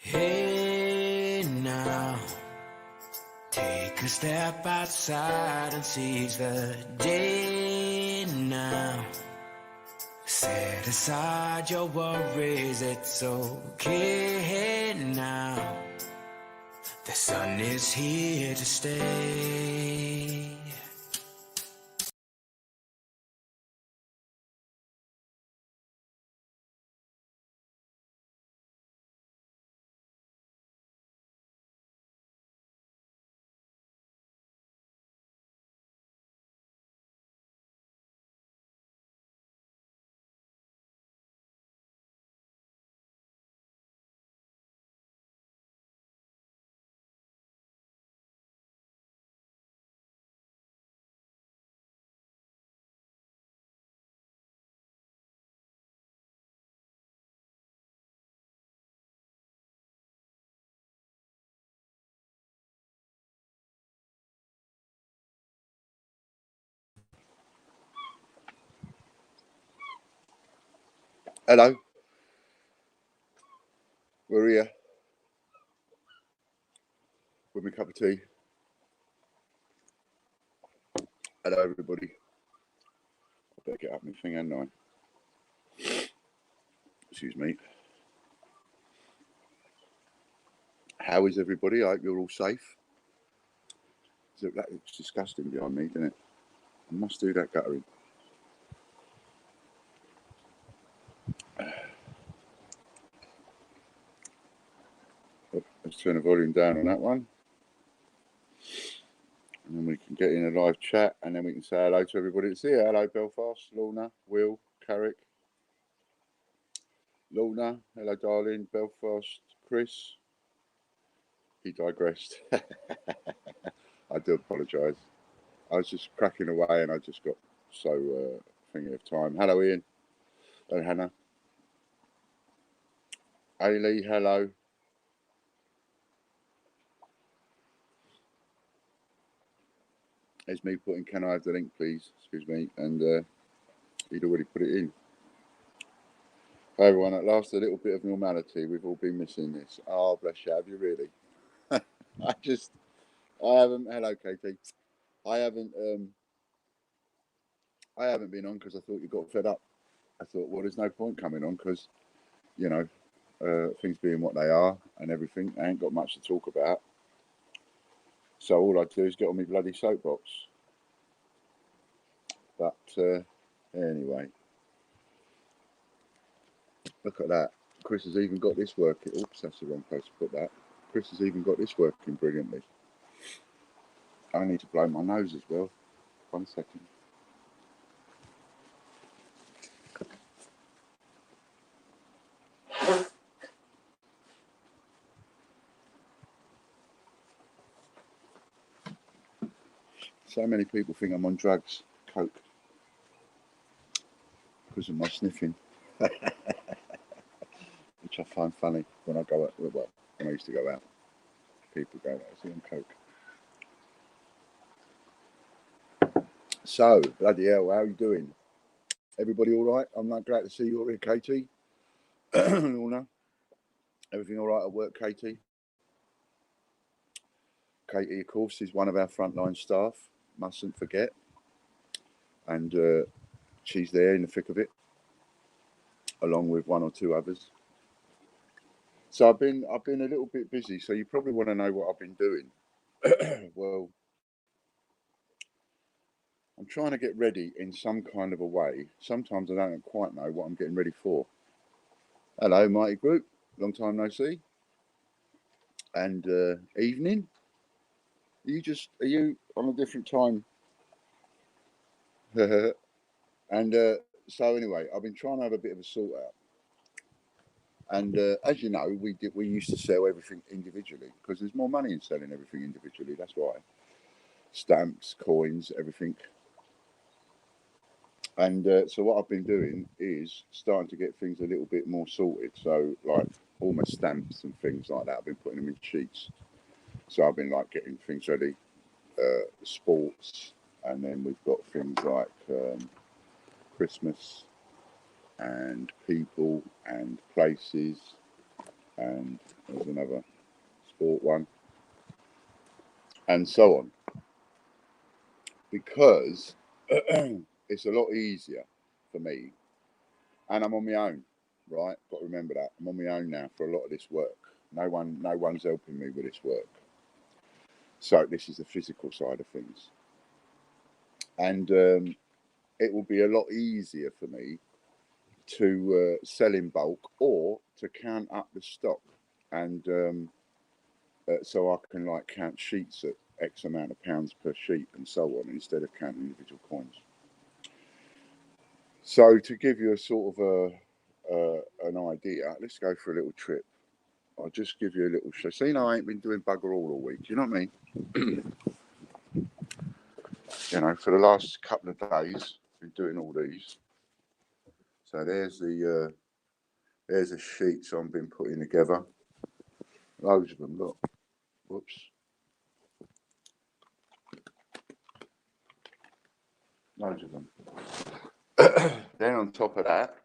Hey now, take a step outside and seize the day now. Set aside your worries, it's okay now. The sun is here to stay. Hello, we're here with my cup of tea. Hello, everybody. I better get up my thing, hadn't I? Excuse me. How is everybody? I hope you're all safe. That looks disgusting behind me, doesn't it? I must do that guttering. Let's turn the volume down on that one. And then we can get in a live chat and then we can say hello to everybody that's here. Hello, Belfast, Lorna, Will, Carrick. Lorna, hello, darling. Belfast, Chris. He digressed. I do apologise. I was just cracking away and I just got so thinking of time. Hello, Ian. Hello, Hannah. Ailey, hello. It's me putting, can I have the link, please? Excuse me. And he'd already put it in. Hi, everyone. At last, a little bit of normality. We've all been missing this. Oh, bless you. Have you really? I haven't. Hello, Katie. I haven't been on because I thought you got fed up. I thought, well, there's no point coming on because, you know, things being what they are and everything, I ain't got much to talk about. So all I do is get on my bloody soapbox. But anyway, look at that. Chris has even got this working. Oops, that's the wrong place to put that. Chris has even got this working brilliantly. I need to blow my nose as well. 1 second. So many people think I'm on drugs, coke, because of my sniffing, which I find funny when I go out. Well, when I used to go out, people go, "I see on coke." So, bloody hell, how are you doing? Everybody all right? I'm not glad to see you all here, Katie. Lorna, everything all right at work, Katie? Katie, of course, is one of our frontline staff. Mustn't forget, and she's there in the thick of it, along with one or two others. So I've been a little bit busy. So you probably want to know what I've been doing. Well, I'm trying to get ready in some kind of a way. Sometimes I don't quite know what I'm getting ready for. Hello, Mighty Group. Long time no see. And evening. Are you on a different time? And so anyway, I've been trying to have a bit of a sort out. And as you know, we used to sell everything individually because there's more money in selling everything individually. That's why. Stamps, coins, everything. And so what I've been doing is starting to get things a little bit more sorted. So like all my stamps and things like that, I've been putting them in sheets. So I've been like getting things ready, sports, and then we've got things like Christmas and people and places and there's another sport one, and so on, because it's a lot easier for me, and I'm on my own, right? Got to remember that I'm on my own now for a lot of this work. No one's helping me with this work. So this is the physical side of things, and it will be a lot easier for me to sell in bulk or to count up the stock, and so I can like count sheets at X amount of pounds per sheet and so on, instead of counting individual coins. So to give you a sort of an idea, let's go for a little trip. I'll just give you a little show. So, you know, I ain't been doing bugger all week. Do you know what I mean? You know, for the last couple of days, been doing all these. So there's the sheets I've been putting together. Loads of them. Look, whoops. Loads of them. Then on top of that,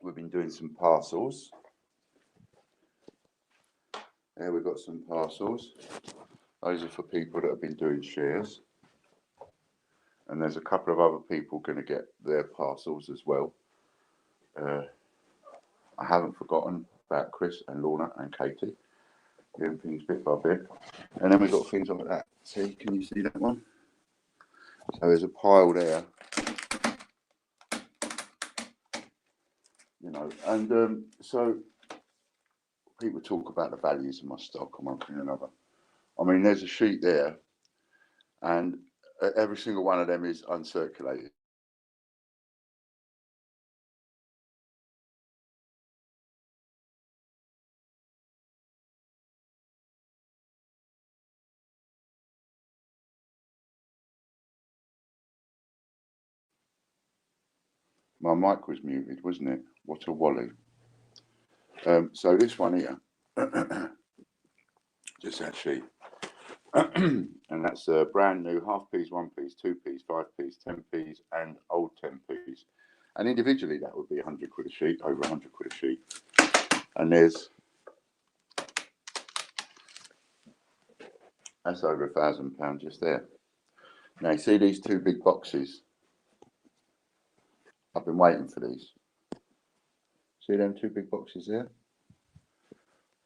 we've been doing some parcels. There we've got some parcels. Those are for people that have been doing shares. And there's a couple of other people going to get their parcels as well. I haven't forgotten about Chris and Lorna and Katie. Doing things bit by bit. And then we've got things like that. See, can you see that one? So there's a pile there. You know, and so people talk about the values of my stock and one thing and another. I mean, there's a sheet there, and every single one of them is uncirculated. My mic was muted, wasn't it? What a wally. So this one here, just that sheet. And that's brand new half piece, 1 piece, 2 piece, 5 piece, 10 piece, and old 10 piece. And individually, that would be 100 quid a sheet, over 100 quid a sheet. And that's over £1,000 just there. Now, you see these two big boxes? I've been waiting for these. See them two big boxes there?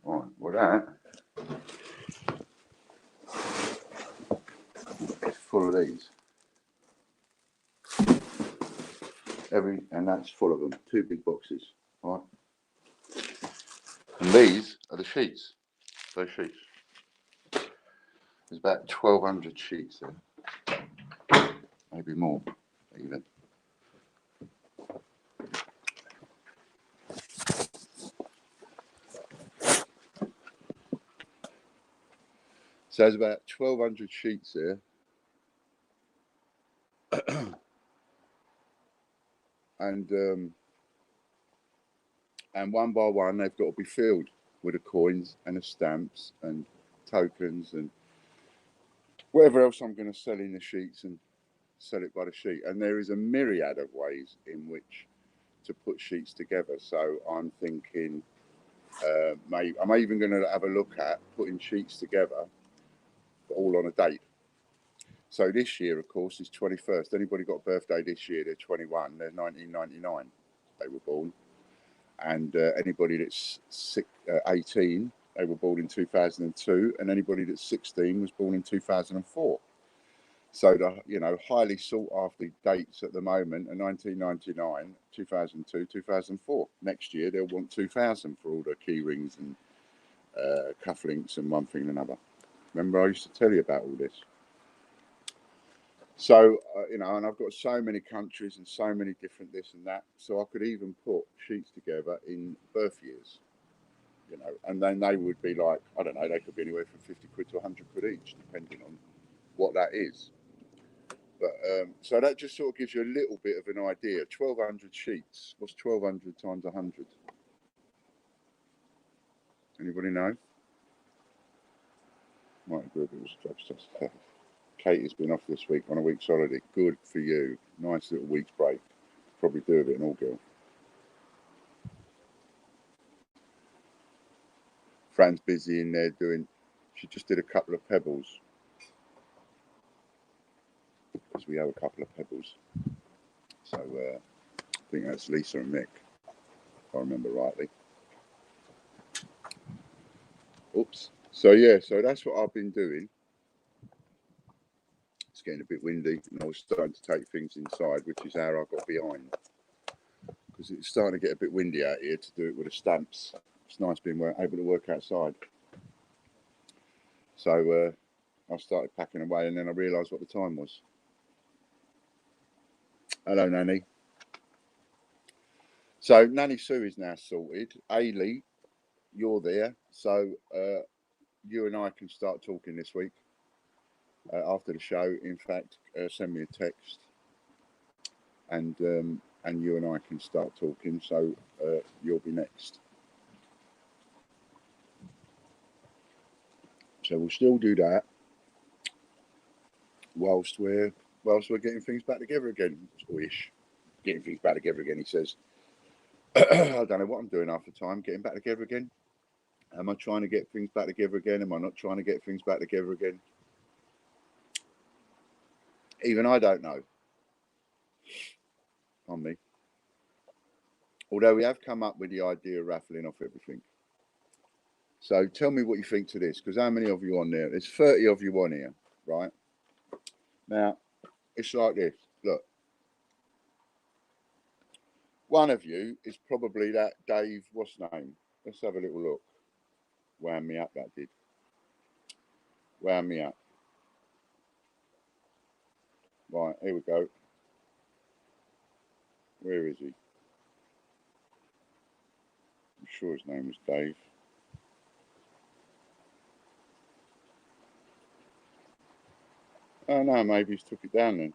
Right, well that is full of these. And that's full of them, two big boxes, right? And these are the sheets, those sheets. There's about 1,200 sheets there, maybe more, even. So there's about 1,200 sheets there. And one by one, they've got to be filled with the coins and the stamps and tokens and whatever else I'm going to sell in the sheets, and sell it by the sheet. And there is a myriad of ways in which to put sheets together. So I'm thinking, I'm even going to have a look at putting sheets together, all on a date. So this year, of course, is 21st. Anybody got a birthday this year? They're 21. They're 1999. They were born. And anybody that's 18, they were born in 2002. And anybody that's 16 was born in 2004. So the highly sought after dates at the moment are 1999, 2002, 2004. Next year they'll want 2000 for all the key rings and cufflinks and one thing and another. Remember, I used to tell you about all this. So and I've got so many countries and so many different this and that. So I could even put sheets together in birth years, and then they would be like, I don't know, they could be anywhere from 50 quid to 100 quid each, depending on what that is. But so that just sort of gives you a little bit of an idea. 1,200 sheets. What's 1,200 times 100? Anybody know? Might do a bit of stuff. Kate has been off this week on a week's holiday. Good for you. Nice little week's break. Probably do a bit in all, girl. Fran's busy in there doing. She just did a couple of pebbles. Because we have a couple of pebbles. So I think that's Lisa and Mick, if I remember rightly. Oops. So yeah, so that's what I've been doing. It's getting a bit windy, and I was starting to take things inside, which is how I got behind. Because it's starting to get a bit windy out here to do it with the stamps. It's nice being able to work outside. So I started packing away, and then I realised what the time was. Hello, Nanny. So Nanny Sue is now sorted. Ailey, you're there. So you and I can start talking this week after the show. In fact, send me a text, and you and I can start talking. So you'll be next. So we'll still do that whilst we're getting things back together again. Ish. Getting things back together again, he says. I don't know what I'm doing half the time. Getting back together again. Am I trying to get things back together again? Am I not trying to get things back together again? Even I don't know. On me. Although we have come up with the idea of raffling off everything. So tell me what you think to this, because how many of you on there? There's 30 of you on here, right? Now, it's like this. Look. One of you is probably that Dave, what's his name? Let's have a little look. Wound me up, that did. Wound me up. Right, here we go. Where is he? I'm sure his name was Dave. Oh no, maybe he's took it down then.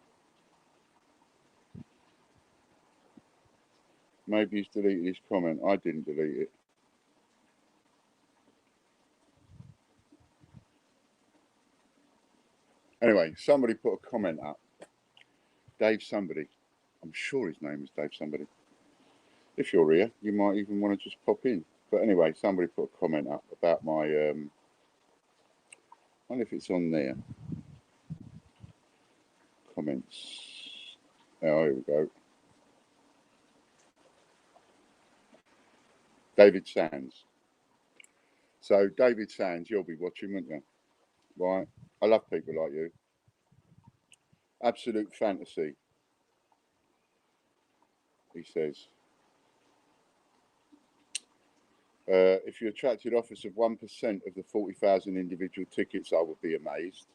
Maybe he's deleted his comment. I didn't delete it. Anyway, somebody put a comment up. Dave somebody. I'm sure his name is Dave somebody. If you're here, you might even want to just pop in. But anyway, somebody put a comment up about my I wonder if it's on there. Comments. Oh, here we go. David Sands. So David Sands, you'll be watching, won't you? Right. I love people like you. Absolute fantasy. He says. If you attracted offers of 1% of the 40,000 individual tickets, I would be amazed.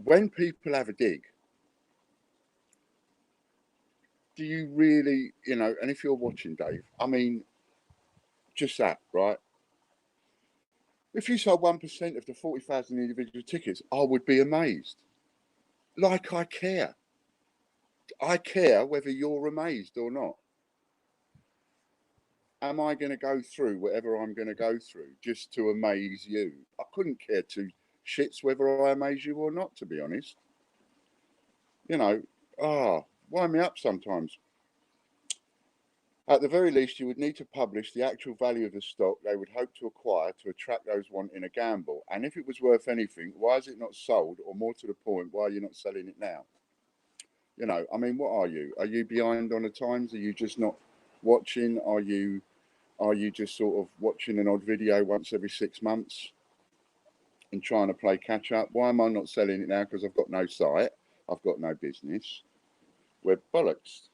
When people have a dig, do you really, you know, and if you're watching, Dave, I mean, just that, right? If you sold 1% of the 40,000 individual tickets, I would be amazed. Like I care. I care whether you're amazed or not. Am I going to go through whatever I'm going to go through just to amaze you? I couldn't care two shits whether I amaze you or not, to be honest. You know, wind me up sometimes. At the very least, you would need to publish the actual value of the stock they would hope to acquire to attract those wanting a gamble. And if it was worth anything, why is it not sold? Or more to the point, why are you not selling it now? You know, I mean, what are you? Are you behind on the times? Are you just not watching? Are you just sort of watching an odd video once every 6 months and trying to play catch up? Why am I not selling it now? Because I've got no site. I've got no business. We're bollocks.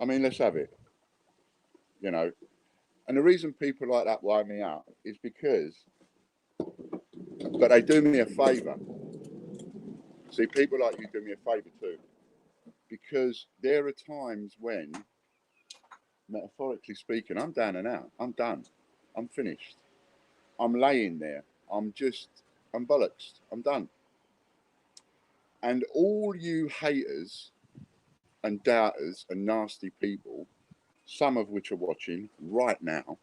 I mean, let's have it. You know, and the reason people like that wind me up is because, but they do me a favour. See, people like you do me a favour too, because there are times when, metaphorically speaking, I'm down and out. I'm done. I'm finished. I'm laying there. I'm bollocks. I'm done. And all you haters and doubters and nasty people, some of which are watching right now,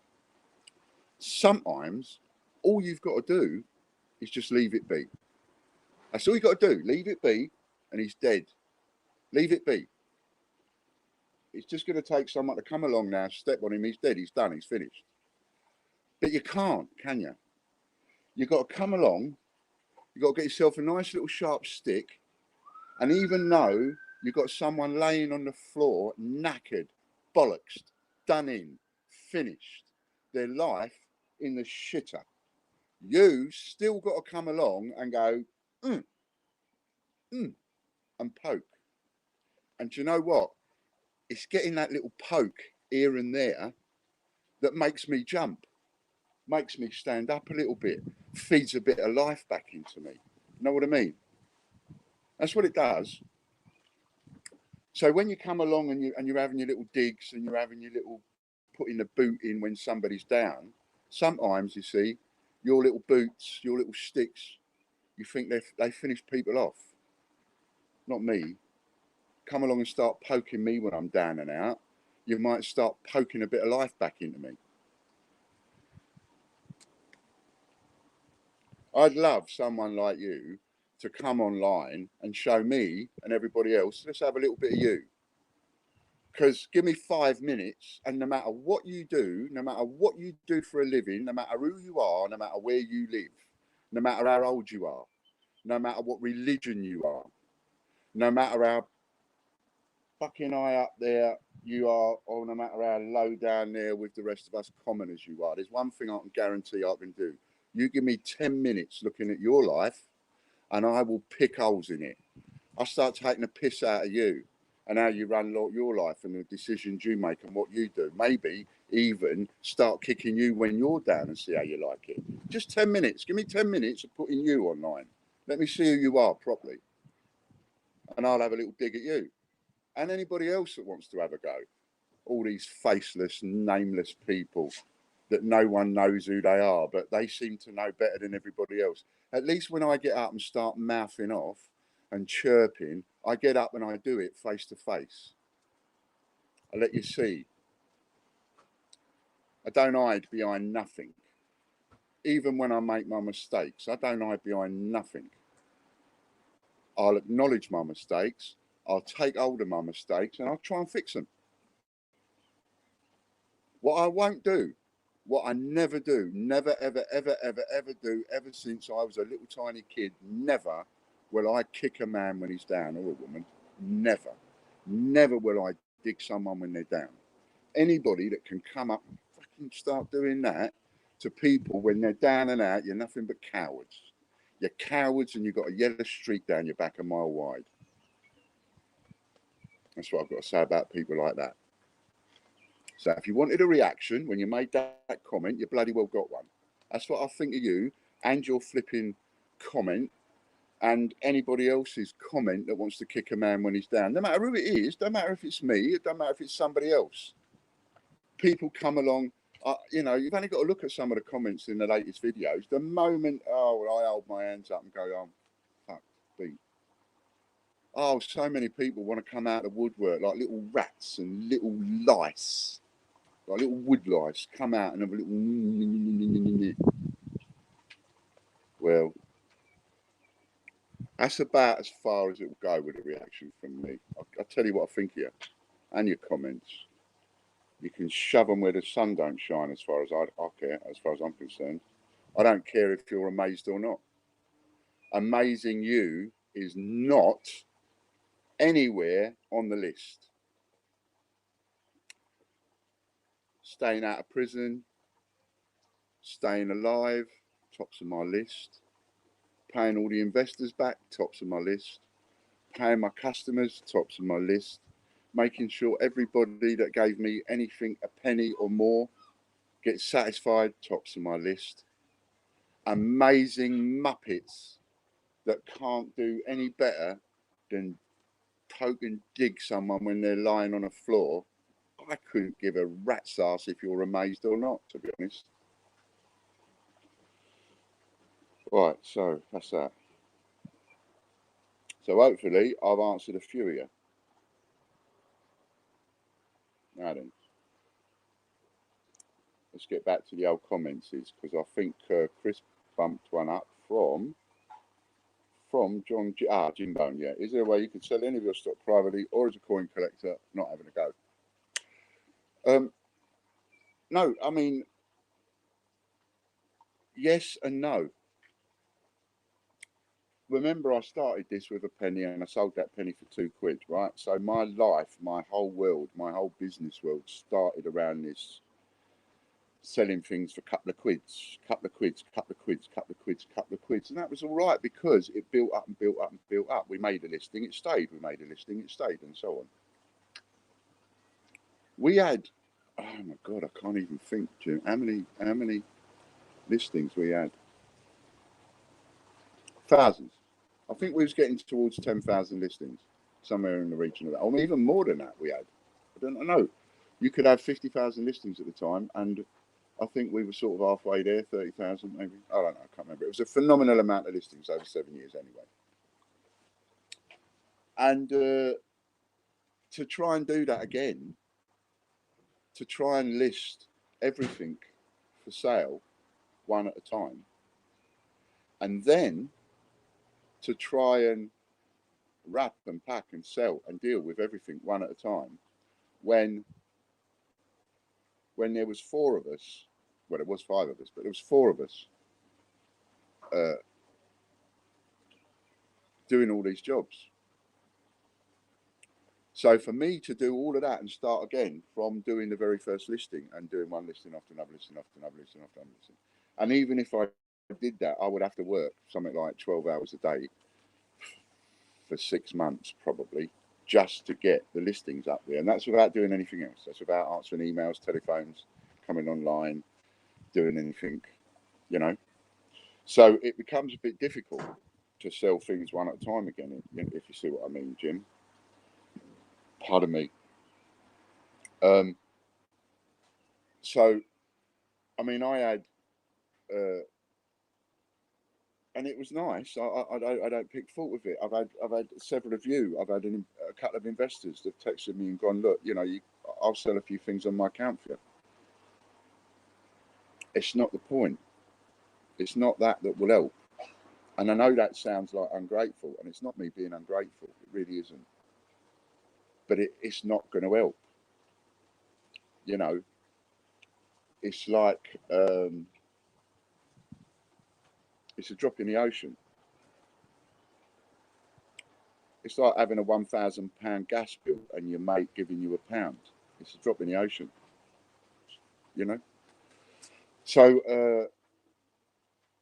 sometimes all you've got to do is just leave it be. That's all you got to do. Leave it be, and he's dead. Leave it be. It's just going to take someone to come along now, step on him, he's dead, he's done, he's finished. But you can't, can you? You've got to come along, you've got to get yourself a nice little sharp stick, and even though you've got someone laying on the floor, knackered, bollocksed, done in, finished, their life in the shitter, you still got to come along and go, and poke. And do you know what? It's getting that little poke here and there that makes me jump, makes me stand up a little bit, feeds a bit of life back into me. You know what I mean? That's what it does. So when you come along and you're having your little digs and you're having your little putting the boot in when somebody's down, sometimes you see your little boots, your little sticks, you think they finish people off. Not me. Come along and start poking me when I'm down and out. You might start poking a bit of life back into me. I'd love someone like you to come online and show me and everybody else, let's have a little bit of you. Because give me 5 minutes, and no matter what you do, no matter what you do for a living, no matter who you are, no matter where you live, no matter how old you are, no matter what religion you are, no matter how fucking high up there you are, or no matter how low down there with the rest of us commoners you are, there's one thing I can guarantee I can do. You give me 10 minutes looking at your life, and I will pick holes in it. I start taking the piss out of you and how you run your life and the decisions you make and what you do. Maybe even start kicking you when you're down and see how you like it. Just 10 minutes. Give me 10 minutes of putting you online. Let me see who you are properly. And I'll have a little dig at you. And anybody else that wants to have a go. All these faceless, nameless people that no one knows who they are, but they seem to know better than everybody else. At least when I get up and start mouthing off and chirping, I get up and I do it face to face. I let you see. I don't hide behind nothing. Even when I make my mistakes, I don't hide behind nothing. I'll acknowledge my mistakes, I'll take hold of my mistakes, and I'll try and fix them. What I won't do, what I never do, never, ever, ever, ever, ever do, ever since I was a little tiny kid, never will I kick a man when he's down, or a woman. Never. Never will I dig someone when they're down. Anybody that can come up and fucking start doing that to people when they're down and out, you're nothing but cowards. You're cowards, and you've got a yellow streak down your back a mile wide. That's what I've got to say about people like that. So if you wanted a reaction when you made that comment, you bloody well got one. That's what I think of you and your flipping comment and anybody else's comment that wants to kick a man when he's down. No matter who it is, don't matter if it's me, it don't matter if it's somebody else. People come along, you know, you've only got to look at some of the comments in the latest videos. The moment, I hold my hands up and go, fuck, beat. Oh, so many people want to come out of the woodwork like little rats and little lice. Like little wood lice come out and have a little. Well, that's about as far as it will go with a reaction from me. I'll tell you what I think of you and your comments. You can shove them where the sun don't shine, as far as I care, as far as I'm concerned. I don't care if you're amazed or not. Amazing you is not anywhere on the list. Staying out of prison, staying alive, tops of my list. Paying all the investors back, tops of my list. Paying my customers, tops of my list. Making sure everybody that gave me anything, a penny or more, gets satisfied, tops of my list. Amazing muppets that can't do any better than poke and dig someone when they're lying on a floor. I couldn't give a rat's ass if you're amazed or not, to be honest. Right, so that's that. So hopefully I've answered a few of you. Now then, let's get back to the old comments, because I think Chris bumped one up from John Jimbone. Yeah, is there a way you could sell any of your stock privately or as a coin collector, not having a go? No, I mean, yes and no. Remember, I started this with a penny and I sold that penny for £2, right? So my life, my whole world, my whole business world started around this, selling things for a couple of quids, couple of quids, couple of quids, couple of quids, couple of quids. And that was all right because it built up and built up and built up. We made a listing, it stayed. We made a listing, it stayed, and so on. We had, oh my God, I can't even think, Jim, how many listings we had? Thousands. I think we was getting towards 10,000 listings, somewhere in the region of that, or even more than that. We had. I don't know. You could have 50,000 listings at the time, and I think we were sort of halfway there, 30,000 maybe. I don't know. I can't remember. It was a phenomenal amount of listings over 7 years, anyway. And to try and do that again, to try and list everything for sale one at a time, and then to try and wrap and pack and sell and deal with everything one at a time, when there was four of us, well, it was five of us, but there was four of us uh, doing all these jobs. So for me to do all of that and start again from doing the very first listing and doing one listing after another listing after another listing after another listing, and even if I did that, I would have to work something like 12 hours a day for 6 months probably, just to get the listings up there. And that's without doing anything else. That's without answering emails, telephones, coming online, doing anything, you know. So it becomes a bit difficult to sell things one at a time again, if you see what I mean, Jim. Pardon me. So, I mean, I had, and it was nice. I don't pick fault with it. I've had several of you. I've had a couple of investors that texted me and gone, look, you know, I'll sell a few things on my account for you. It's not the point. It's not that will help. And I know that sounds like ungrateful, and it's not me being ungrateful. It really isn't. But it's not going to help. You know, it's like it's a drop in the ocean. It's like having a £1,000 gas bill and your mate giving you £1. It's a drop in the ocean. You know. So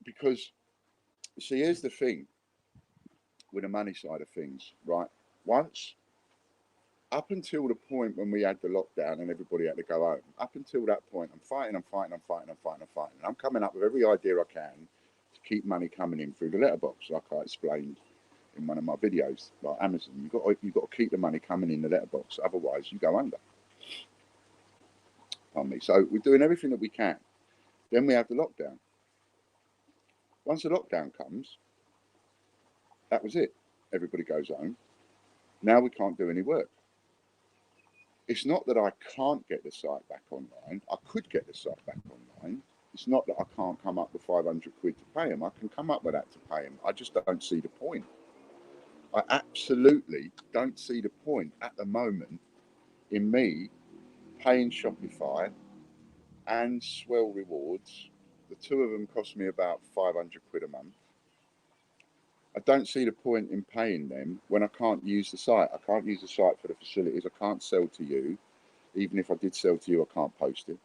because see, here's the thing with the money side of things, right? Once, up until the point when we had the lockdown and everybody had to go home, up until that point, I'm fighting. And I'm coming up with every idea I can to keep money coming in through the letterbox, like I explained in one of my videos, like Amazon. You've got to keep the money coming in the letterbox, otherwise you go under. On me. So we're doing everything that we can. Then we have the lockdown. Once the lockdown comes, that was it. Everybody goes home. Now we can't do any work. It's not that I can't get the site back online. I could get the site back online. It's not that I can't come up with 500 quid to pay them. I can come up with that to pay them. I just don't see the point. I absolutely don't see the point at the moment in me paying Shopify and Swell Rewards. The two of them cost me about 500 quid a month. I don't see the point in paying them when I can't use the site. I can't use the site for the facilities. I can't sell to you. Even if I did sell to you, I can't post it.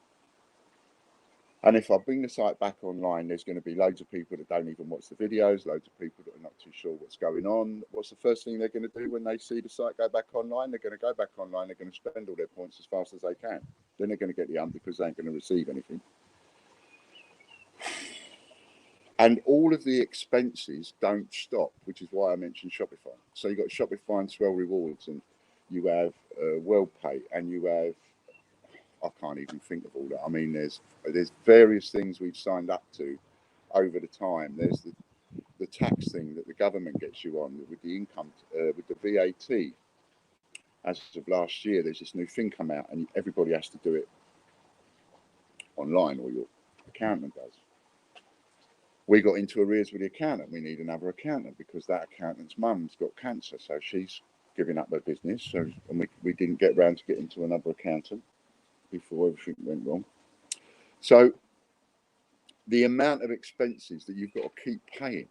And if I bring the site back online, there's going to be loads of people that don't even watch the videos, loads of people that are not too sure what's going on. What's the first thing they're going to do when they see the site go back online? They're going to go back online. They're going to spend all their points as fast as they can. Then they're going to get the ump because they ain't going to receive anything. And all of the expenses don't stop, which is why I mentioned Shopify. So you've got Shopify and Swell Rewards, and you have WellPay, and you have, I can't even think of all that. I mean, there's various things we've signed up to over the time. There's the tax thing that the government gets you on with the income, with the VAT. As of last year, there's this new thing come out, and everybody has to do it online, or your accountant does. We got into arrears with the accountant. We need another accountant because that accountant's mum's got cancer, so she's giving up her business. So and we didn't get round to getting to another accountant. before everything went wrong. So the amount of expenses that you've got to keep paying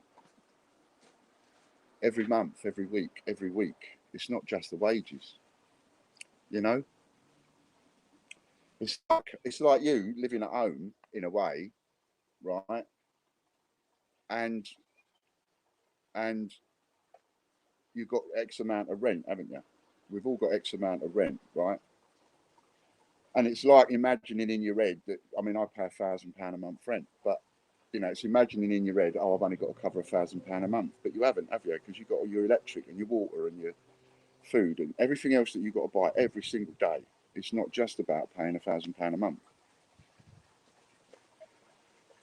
every month, every week, it's not just the wages, you know. It's like you living at home in a way, right? And you've got X amount of rent, haven't you? We've all got X amount of rent, right? And it's like imagining in your head that, I mean, I pay £1,000 a month rent, but you know, it's imagining in your head, oh, I've only got to cover £1,000 a month, but you haven't, have you? Because you've got all your electric and your water and your food and everything else that you've got to buy every single day. It's not just about paying £1,000 a month.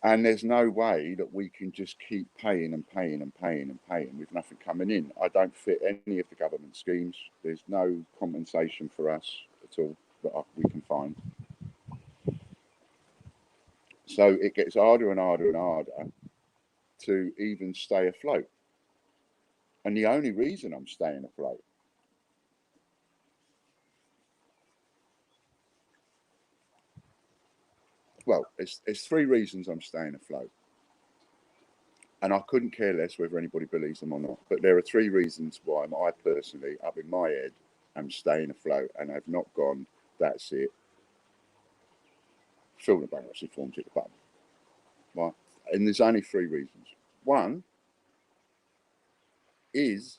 And there's no way that we can just keep paying and paying and paying and paying with nothing coming in. I don't fit any of the government schemes. There's no compensation for us at all that we can find. So it gets harder and harder and harder to even stay afloat. And the only reason I'm staying afloat well, it's three reasons I'm staying afloat. And I couldn't care less whether anybody believes them or not. But there are three reasons why I personally, up in my head, am staying afloat and have not gone, that's it. Fill the bankruptcy forms at the bottom. Right? And there's only three reasons. One is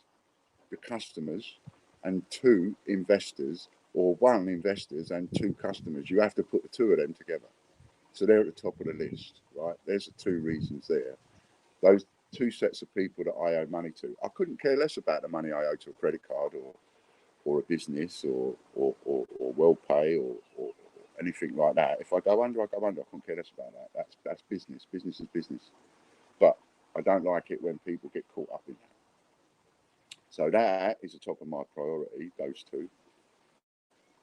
the customers, and two, investors, or one, investors and two, customers. You have to put the two of them together. So they're at the top of the list, right? There's the two reasons there. Those two sets of people that I owe money to. I couldn't care less about the money I owe to a credit card or a business or WellPay or anything like that. If I go under, I go under. I couldn't care less about that. That's business. Business is business. But I don't like it when people get caught up in that. So that is the top of my priority, those two.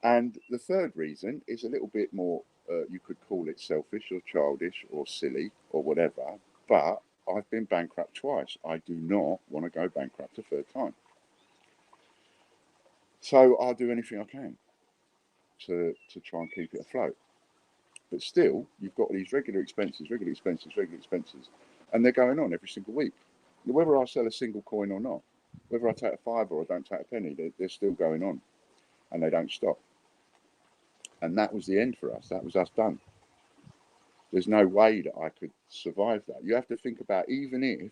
And the third reason is a little bit more, you could call it selfish or childish or silly or whatever, but I've been bankrupt twice. I do not want to go bankrupt a third time. So I'll do anything I can to try and keep it afloat. But still, you've got these regular expenses, and they're going on every single week. Whether I sell a single coin or not, whether I take a fiver or don't take a penny, they're still going on, and they don't stop. And that was the end for us. That was us done. There's no way that I could survive that. You have to think about, even if,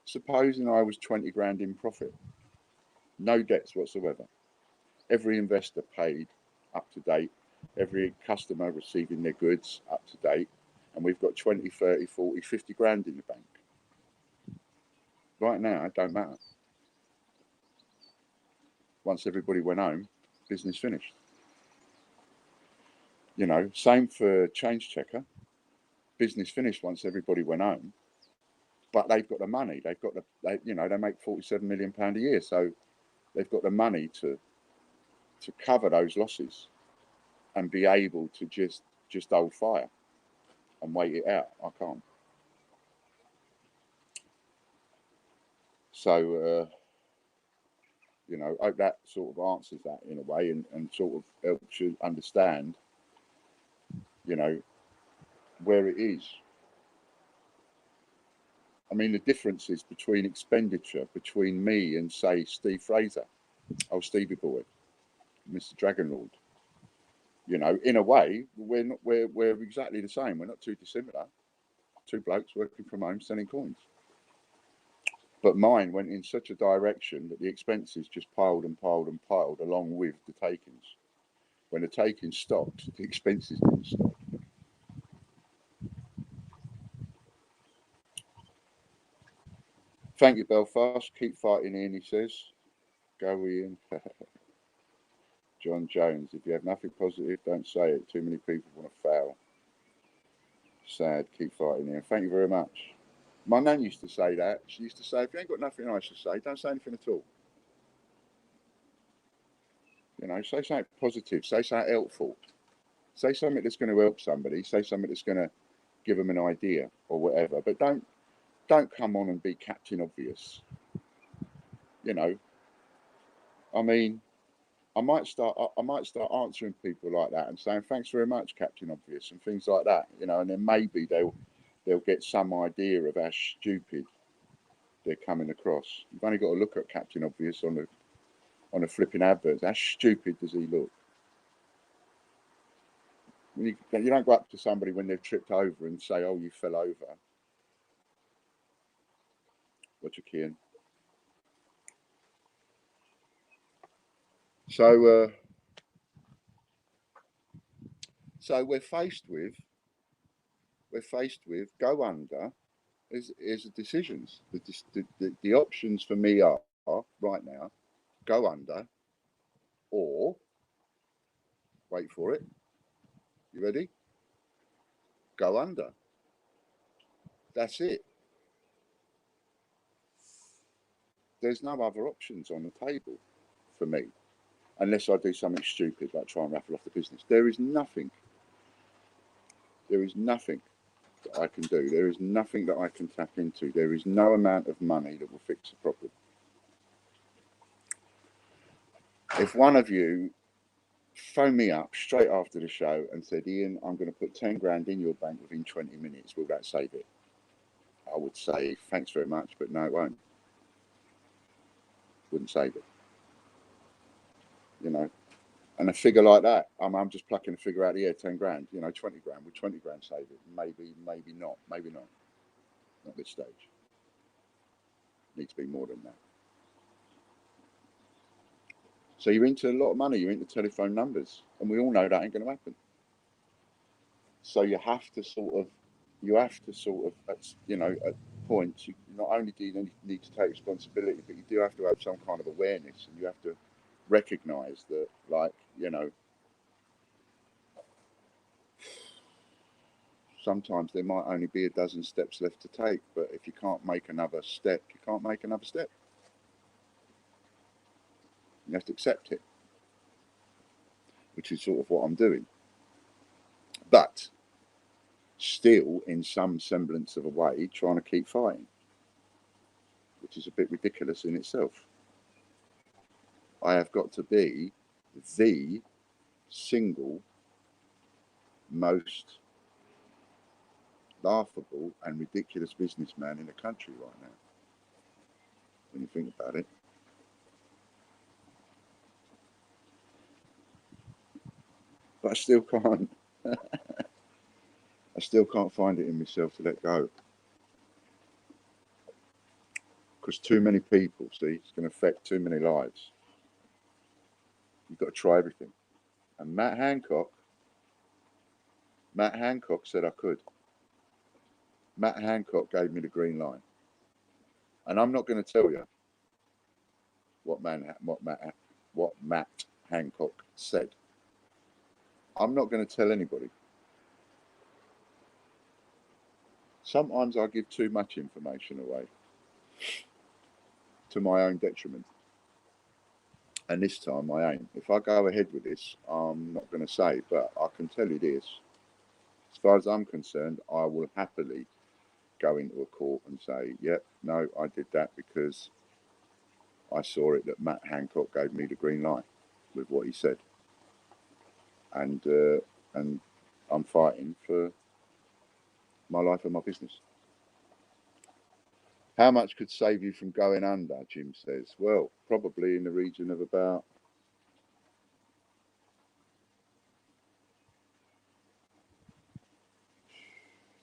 supposing I was 20 grand in profit, no debts whatsoever, every investor paid up to date, every customer receiving their goods up to date, and we've got 20, 30, 40, 50 grand in the bank. Right now, it don't matter. Once everybody went home, business finished. You know, same for Change Checker. Business finished once everybody went home. But they've got the money. They've got they make £47 million a year, so they've got the money to cover those losses and be able to just hold fire and wait it out. I can't. So I hope that sort of answers that in a way, and sort of helps you understand, where it is. I mean, the differences between expenditure between me and, say, Steve Fraser, Stevie Boy, Mr. Dragonlord. In a way, we're exactly the same. We're not too dissimilar. Two blokes working from home selling coins. But mine went in such a direction that the expenses just piled and piled and piled along with the takings. When the takings stopped, the expenses didn't stop. Thank you, Belfast. Keep fighting, Ian, he says. Go, Ian. John Jones, if you have nothing positive, don't say it. Too many people want to fail. Sad. Keep fighting, Ian. Thank you very much. My nan used to say that. She used to say, if you ain't got nothing nice to say, don't say anything at all. Say something positive. Say something helpful. Say something that's going to help somebody. Say something that's going to give them an idea or whatever. But don't come on and be Captain Obvious. I mean, I might start answering people like that and saying thanks very much, Captain Obvious, and things like that, you know, and then maybe they'll get some idea of how stupid they're coming across. You've only got to look at Captain Obvious on a flipping advert. How stupid does he look? You don't go up to somebody when they've tripped over and say, "Oh, you fell over." What you can. So we're faced with go under is the decisions. The options for me are right now go under or wait for it. You ready? Go under. That's it. There's no other options on the table for me, unless I do something stupid like try and raffle off the business. There is nothing that I can do. There is nothing that I can tap into. There is no amount of money that will fix the problem. If one of you phoned me up straight after the show and said, Ian, I'm going to put 10 grand in your bank within 20 minutes, will that save it? I would say, thanks very much, but no, it won't. Wouldn't save it. You know, and a figure like that, I'm just plucking a figure out of the air, 10 grand, you know, 20 grand. Would 20 grand save it? Maybe not. Not this stage. Needs to be more than that. So you're into a lot of money, you're into telephone numbers, and we all know that ain't going to happen. So you have to sort of, you know, at points, not only do you need to take responsibility, but you do have to have some kind of awareness, and you have to recognize that, like, you know, sometimes there might only be a dozen steps left to take, but if you can't make another step, you can't make another step. You have to accept it, which is sort of what I'm doing. But still, in some semblance of a way, trying to keep fighting, which is a bit ridiculous in itself. I have got to be the single most laughable and ridiculous businessman in the country right now, when you think about it. But I still can't. I still can't find it in myself to let go. Because too many people, see, it's going to affect too many lives. You've got to try everything. And Matt Hancock said I could. Matt Hancock gave me the green line. And I'm not going to tell you what Matt Hancock said. I'm not going to tell anybody. Sometimes I give too much information away to my own detriment. And this time I ain't. If I go ahead with this, I'm not going to say, but I can tell you this. As far as I'm concerned, I will happily go into a court and say, yep, no, I did that because I saw it that Matt Hancock gave me the green light with what he said. And I'm fighting for my life and my business. How much could save you from going under, Jim says? Well, probably in the region of about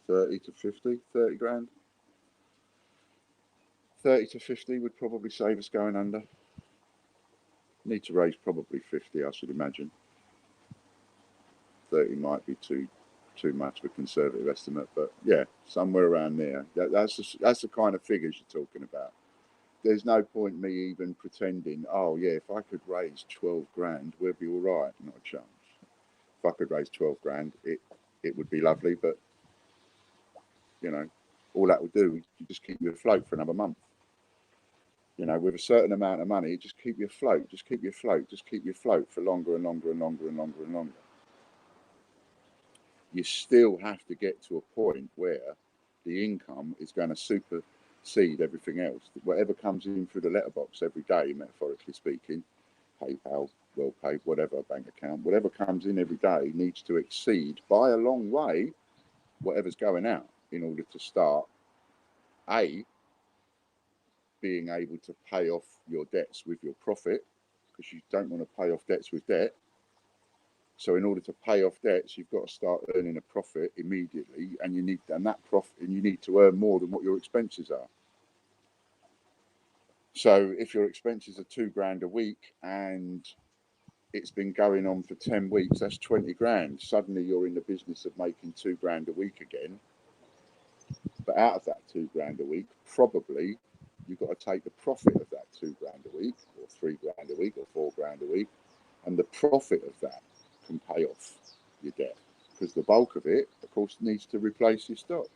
$30 to $50, 30 grand. 30 to 50 would probably save us going under. Need to raise probably 50, I should imagine. 30 might be too much of a conservative estimate, but yeah, somewhere around there. That's the kind of figures you're talking about. There's no point me even pretending, oh yeah, if I could raise 12 grand, we'll be all right. Not a chance. If I could raise 12 grand, it would be lovely, but you know, all that would do is just keep you afloat for another month. You know, with a certain amount of money, just keep you afloat, just keep you afloat for longer and longer and longer and longer and longer. You still have to get to a point where the income is going to supersede everything else. Whatever comes in through the letterbox every day, metaphorically speaking, PayPal, well paid, whatever, bank account, whatever comes in every day needs to exceed by a long way whatever's going out in order to start being able to pay off your debts with your profit, because you don't want to pay off debts with debt. So in order to pay off debts, you've got to start earning a profit immediately, and you need to earn more than what your expenses are. So if your expenses are £2,000 a week and it's been going on for 10 weeks, that's 20 grand. Suddenly you're in the business of making £2,000 a week again. But out of that £2,000 a week, probably you've got to take the profit of that £2,000 a week, or £3,000 a week, or £4,000 a week, and the profit of that can pay off your debt, because the bulk of it, of course, needs to replace your stock.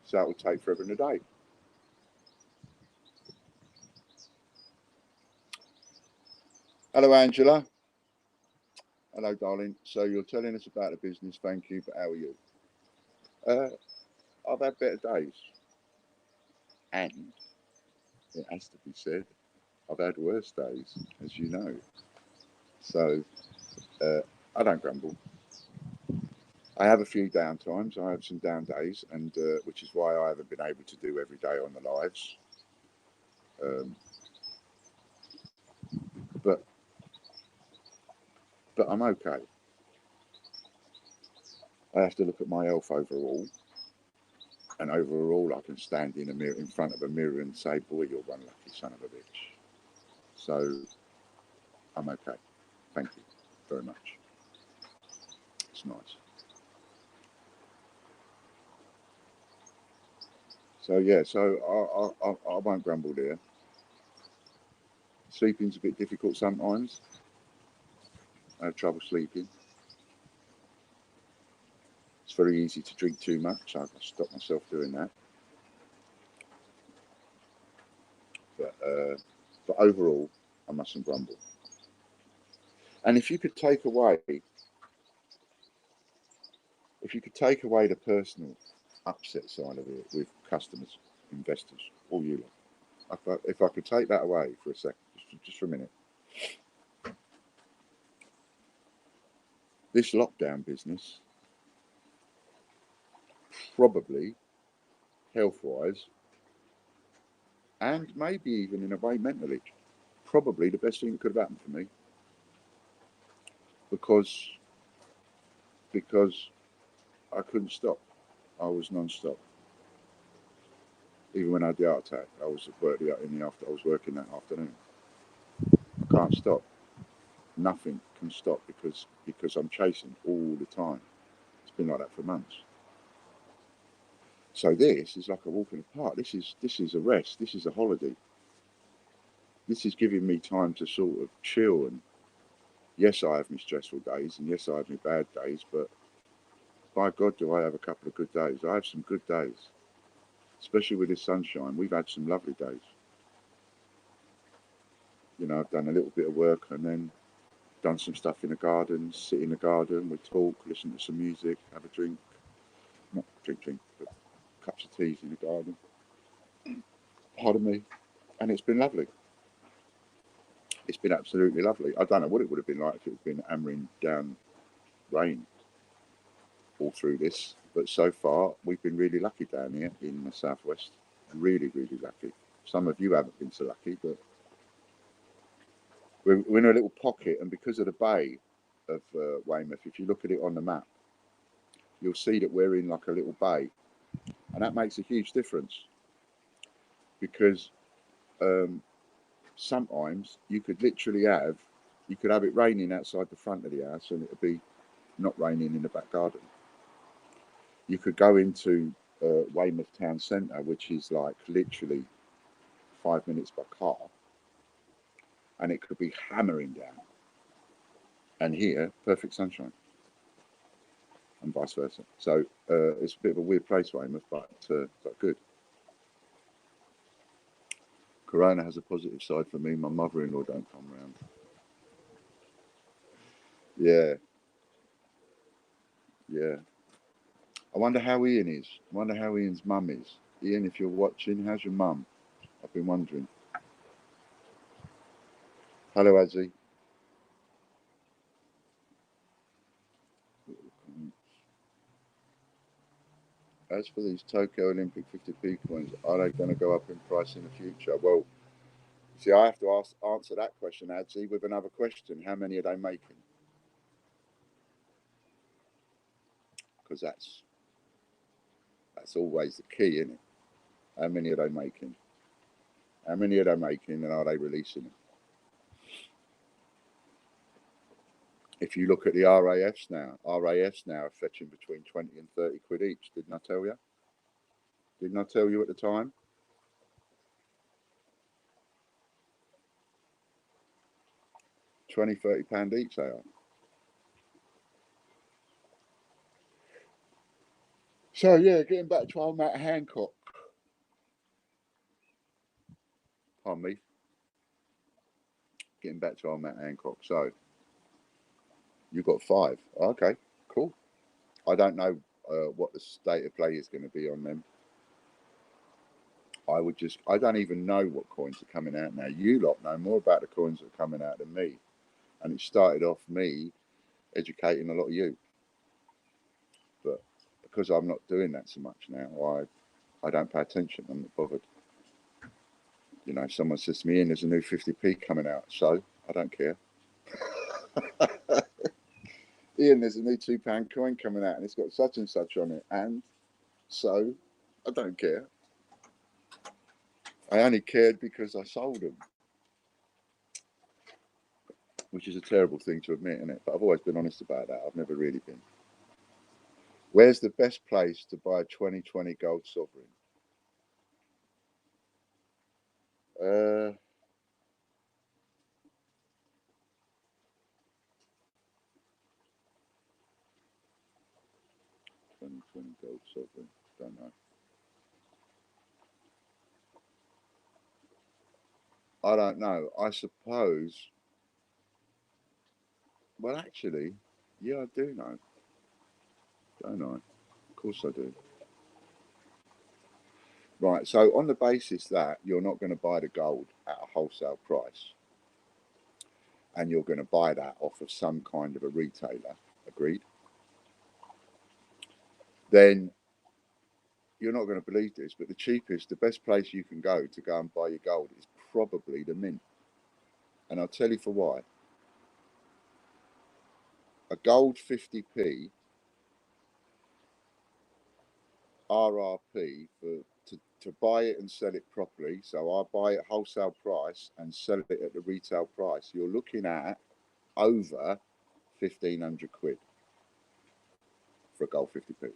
So it will take forever and a day. Hello, Angela. Hello, darling. So you're telling us about the business. Thank you. But how are you? I've had better days, and it has to be said, I've had worse days, as you know. So I don't grumble. I have a few down times. I have some down days, and which is why I haven't been able to do every day on the lives. But I'm okay. I have to look at my health overall, and overall I can stand in front of a mirror and say, boy, you're one lucky son of a bitch. So I'm okay. Thank you very much. It's nice. So yeah, so I won't grumble there. Sleeping's a bit difficult sometimes. I have trouble sleeping. It's very easy to drink too much. I've stopped myself doing that. But overall, I mustn't grumble. And if you could take away the personal upset side of it with customers, investors, all you lot, if I could take that away for a second, just for a minute, this lockdown business, probably health-wise, and maybe even in a way mentally, probably the best thing that could have happened for me, because I couldn't stop. I was non-stop. Even when I had the heart attack, I was working that afternoon. I can't stop. Nothing can stop because I'm chasing all the time. It's been like that for months. So this is like a walk in the park. This is a rest. This is a holiday. This is giving me time to sort of chill. And yes, I have my stressful days, and yes, I have my bad days. But by God, do I have a couple of good days? I have some good days, especially with this sunshine. We've had some lovely days. You know, I've done a little bit of work and then done some stuff in the garden, sit in the garden, we talk, listen to some music, have a drink. Not drink, but cups of teas in the garden. Pardon me. And it's been lovely. It's been absolutely lovely. I don't know what it would have been like if it had been hammering down rain all through this. But so far, we've been really lucky down here in the southwest. Really, really lucky. Some of you haven't been so lucky, but we're in a little pocket, and because of the bay of Weymouth, if you look at it on the map, you'll see that we're in like a little bay, and that makes a huge difference, because sometimes you could have it raining outside the front of the house and it'd be not raining in the back garden. You could go into Weymouth town centre, which is like literally 5 minutes by car, and it could be hammering down, and here, perfect sunshine, and vice versa. So it's a bit of a weird place, Weymouth, but good. Corona has a positive side for me. My mother-in-law don't come round. Yeah. I wonder how Ian is. I wonder how Ian's mum is. Ian, if you're watching, how's your mum? I've been wondering. Hello, Azzy. As for these Tokyo Olympic 50p coins, are they going to go up in price in the future? Well, see, I have to answer that question, Adzi, with another question. How many are they making? Because that's always the key, isn't it? How many are they making? How many are they making, and are they releasing them? If you look at the RAFs now are fetching between 20 and 30 quid each. Didn't I tell you? Didn't I tell you at the time? 20, 30 pound each they are. So yeah, getting back to old Matt Hancock. Pardon me. Getting back to old Matt Hancock. So you got 5. Okay, cool. I don't know what the state of play is going to be on them. I don't even know what coins are coming out now. You lot know more about the coins that are coming out than me. And it started off me educating a lot of you. But because I'm not doing that so much now, I don't pay attention. I'm not bothered. You know, someone says to me, Ian, there's a new 50p coming out. So I don't care. Ian, there's a new £2 coin coming out and it's got such and such on it. And so I don't care. I only cared because I sold them. Which is a terrible thing to admit, isn't it? But I've always been honest about that. I've never really been. Where's the best place to buy a 2020 gold sovereign? 2020 gold sovereign. Don't know. I don't know. I suppose. Well, actually, yeah, I do know. Don't I? Of course I do. Right. So on the basis that you're not going to buy the gold at a wholesale price, and you're going to buy that off of some kind of a retailer, agreed? Then you're not going to believe this, but the best place you can go and buy your gold is probably the mint. And I'll tell you for why. A gold 50p RRP to buy it and sell it properly. So I buy it wholesale price and sell it at the retail price. You're looking at over 1,500 quid for a gold 50p.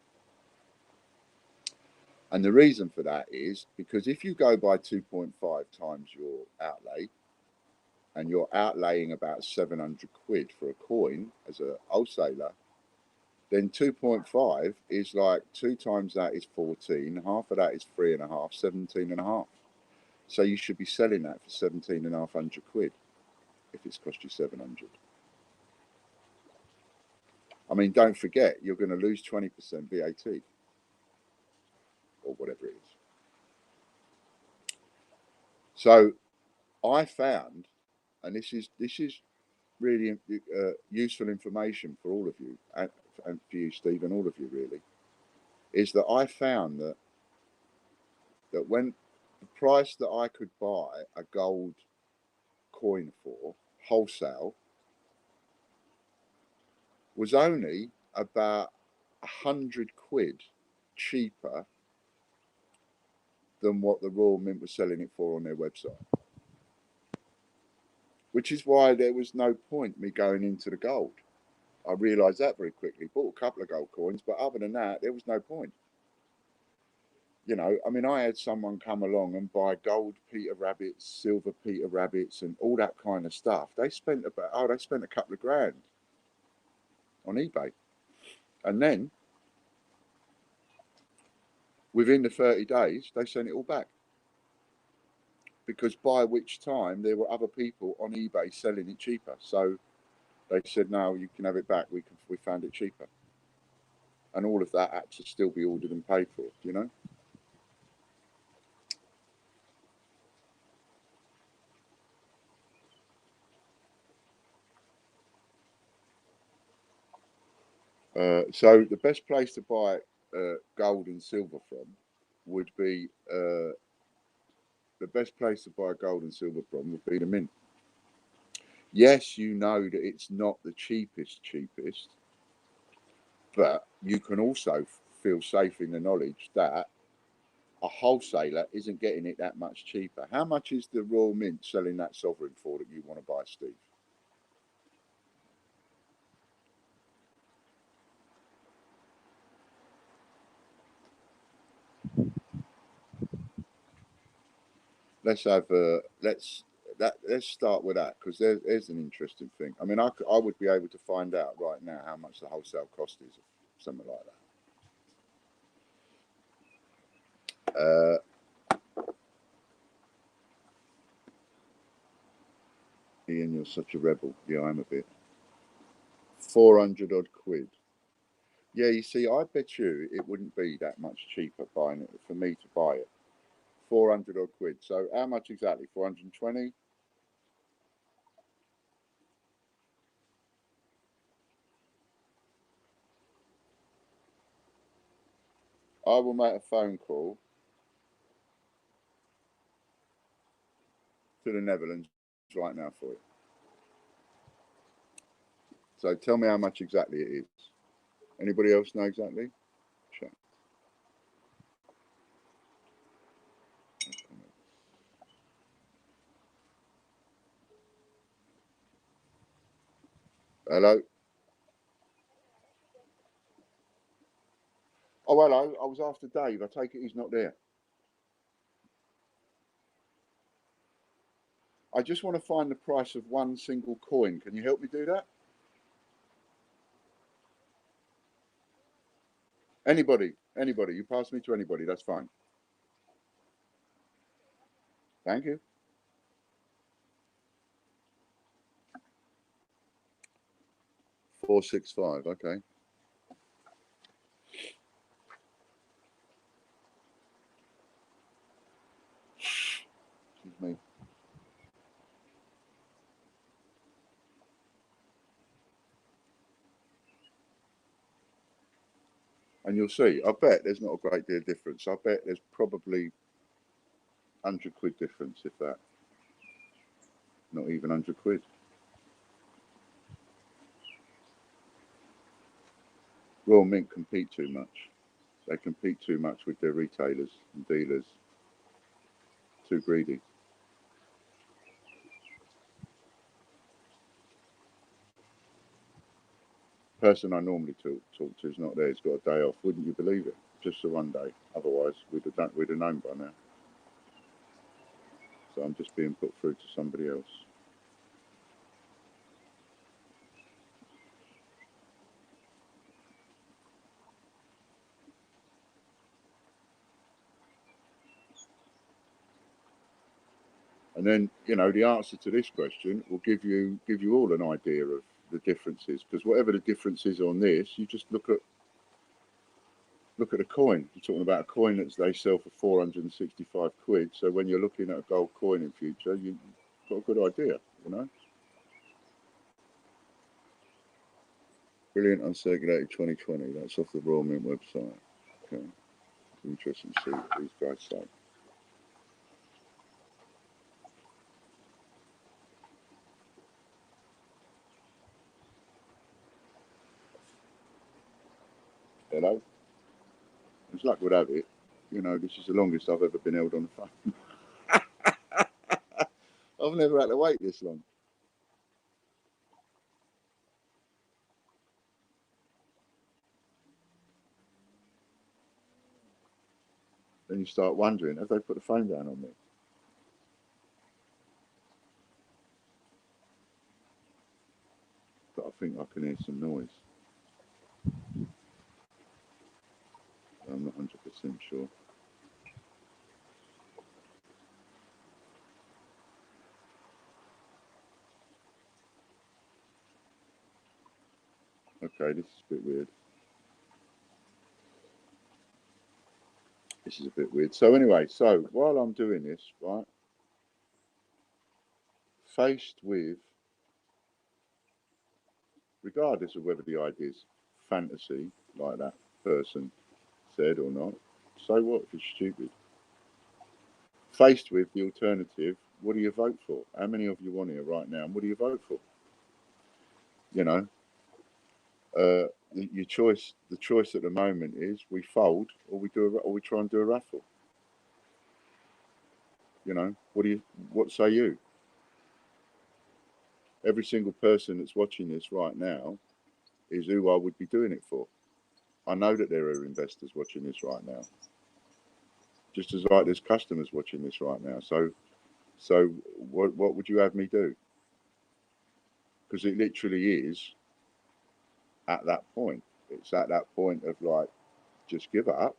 And the reason for that is because if you go by 2.5 times your outlay, and you're outlaying about 700 quid for a coin as a wholesaler, then 2.5 is like 2 times that is 14, half of that is 3.5, 17.5. So you should be selling that for 17,500 quid if it's cost you 700. I mean, don't forget, you're going to lose 20% VAT or whatever it is. So I found, and this is really useful information for all of you, and for you, Steve, and all of you really, is that I found that when the price that I could buy a gold coin for wholesale was only about 100 quid cheaper than what the Royal Mint was selling it for on their website. Which is why there was no point me going into the gold. I realised that very quickly. Bought a couple of gold coins, but other than that, there was no point. You know, I mean, I had someone come along and buy gold Peter Rabbits, silver Peter Rabbits, and all that kind of stuff. They spent a couple of grand on eBay. And then within the 30 days, they sent it all back. Because by which time there were other people on eBay selling it cheaper. So they said, no, you can have it back. We found it cheaper. And all of that had to still be ordered and paid for, you know? So the best place to buy gold and silver from would be the mint. Yes, you know that it's not the cheapest, but you can also feel safe in the knowledge that a wholesaler isn't getting it that much cheaper. How much is the Royal Mint selling that sovereign for that you want to buy, Steve? Let's start with that, because there's an interesting thing. I mean, I would be able to find out right now how much the wholesale cost is, something like that. Ian, you're such a rebel. Yeah, I'm a bit. 400 odd quid. Yeah, you see, I bet you it wouldn't be that much cheaper buying it for me to buy it. 400 odd quid. So how much exactly? 420? I will make a phone call to the Netherlands right now for you. So tell me how much exactly it is. Anybody else know exactly? Check. Hello? Oh, hello. I was after Dave. I take it he's not there. I just want to find the price of one single coin. Can you help me do that? Anybody. You pass me to anybody. That's fine. Thank you. 465. Okay. Excuse me. And you'll see, I bet there's not a great deal of difference. I bet there's probably 100 quid difference, if that. Not even 100 quid. Royal Mint compete too much. They compete too much with their retailers and dealers. Too greedy. Person I normally talk to is not there. He's got a day off. Wouldn't you believe it? Just for one day. Otherwise, we'd have known by now. So I'm just being put through to somebody else. And then, you know, the answer to this question will give you all an idea of the differences, because whatever the difference is on this, you just look at a coin. You're talking about a coin that they sell for 465 quid. So when you're looking at a gold coin in future, you've got a good idea, you know. Brilliant uncirculated 2020. That's off the Royal Mint website. Okay, interesting to see what these guys say. Hello. As luck would have it, you know, this is the longest I've ever been held on the phone. I've never had to wait this long. Then you start wondering, have they put the phone down on me? But I think I can hear some noise. I'm not 100% sure. Okay, this is a bit weird. This is a bit weird. So anyway, so while I'm doing this, right, faced with, regardless of whether the idea is fantasy like that person said or not, so what if it's stupid? Faced with the alternative, what do you vote for? How many of you on here right now? And what do you vote for? You know, your choice. The choice at the moment is we fold or we try and do a raffle. You know, what say you? Every single person that's watching this right now is who I would be doing it for. I know that there are investors watching this right now, just as like there's customers watching this right now. So what would you have me do? Because it literally is at that point. It's at that point of like, just give it up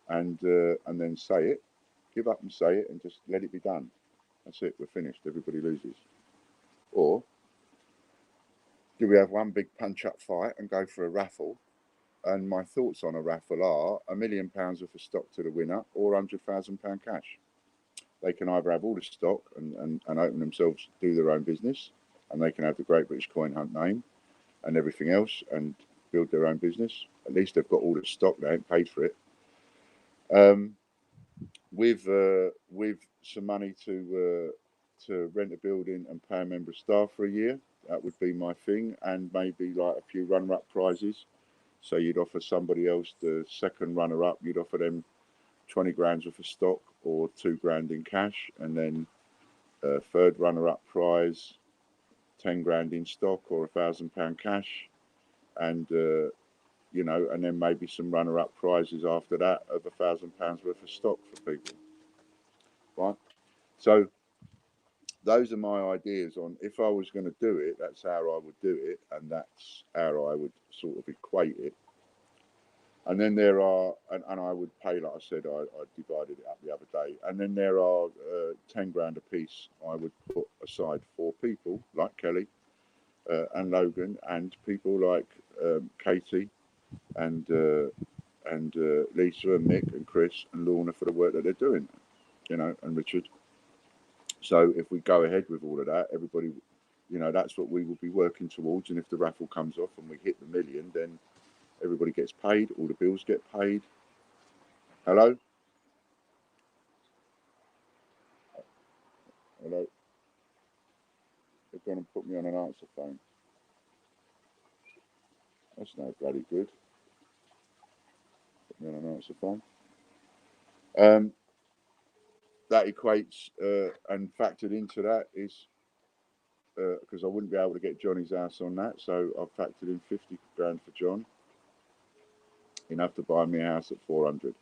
and then say it. Give up and say it and just let it be done. That's it. We're finished. Everybody loses. Or do we have one big punch-up fight and go for a raffle? And my thoughts on a raffle are £1 million worth of stock to the winner or £100,000 cash. They can either have all the stock and open themselves, do their own business, and they can have the Great British Coin Hunt name and everything else and build their own business. At least they've got all the stock, they ain't paid for it. With some money to rent a building and pay a member of staff for a year, that would be my thing, and maybe like a few runner-up prizes. So you'd offer somebody else the second runner-up, you'd offer them 20 grand worth of stock or 2 grand in cash, and then a third runner-up prize, 10 grand in stock or £1,000 cash, and you know, and then maybe some runner-up prizes after that of £1,000 worth of stock for people, right? So those are my ideas on if I was going to do it. That's how I would do it, and that's how I would sort of equate it. And then there are, and I would pay, like I said, I divided it up the other day. And then there are 10 grand a piece I would put aside for people like Kelly and Logan and people like Katie and Lisa and Mick and Chris and Lorna for the work that they're doing, you know, and Richard. So if we go ahead with all of that, everybody, you know, that's what we will be working towards. And if the raffle comes off and we hit the $1 million, then everybody gets paid, all the bills get paid. Hello? Hello? They're going to put me on an answer phone. That's no bloody good. Put me on an answer phone. That equates and factored into that is because I wouldn't be able to get Johnny's house on that, so I've factored in 50 grand for John, enough to buy me a house at 400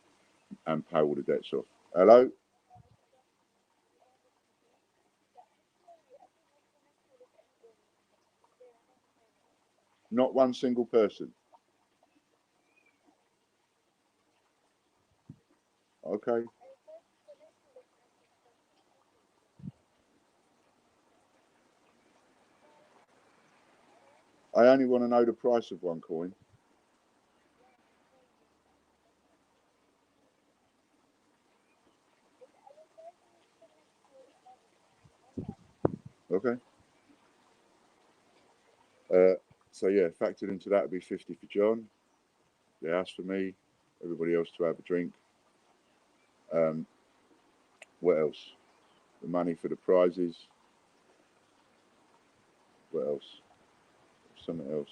and pay all the debts off. Hello? Not one single person. Okay. I only want to know the price of one coin. Okay. So yeah, factored into that would be 50 for John, the house for me, everybody else to have a drink. What else? The money for the prizes. What else? Something else.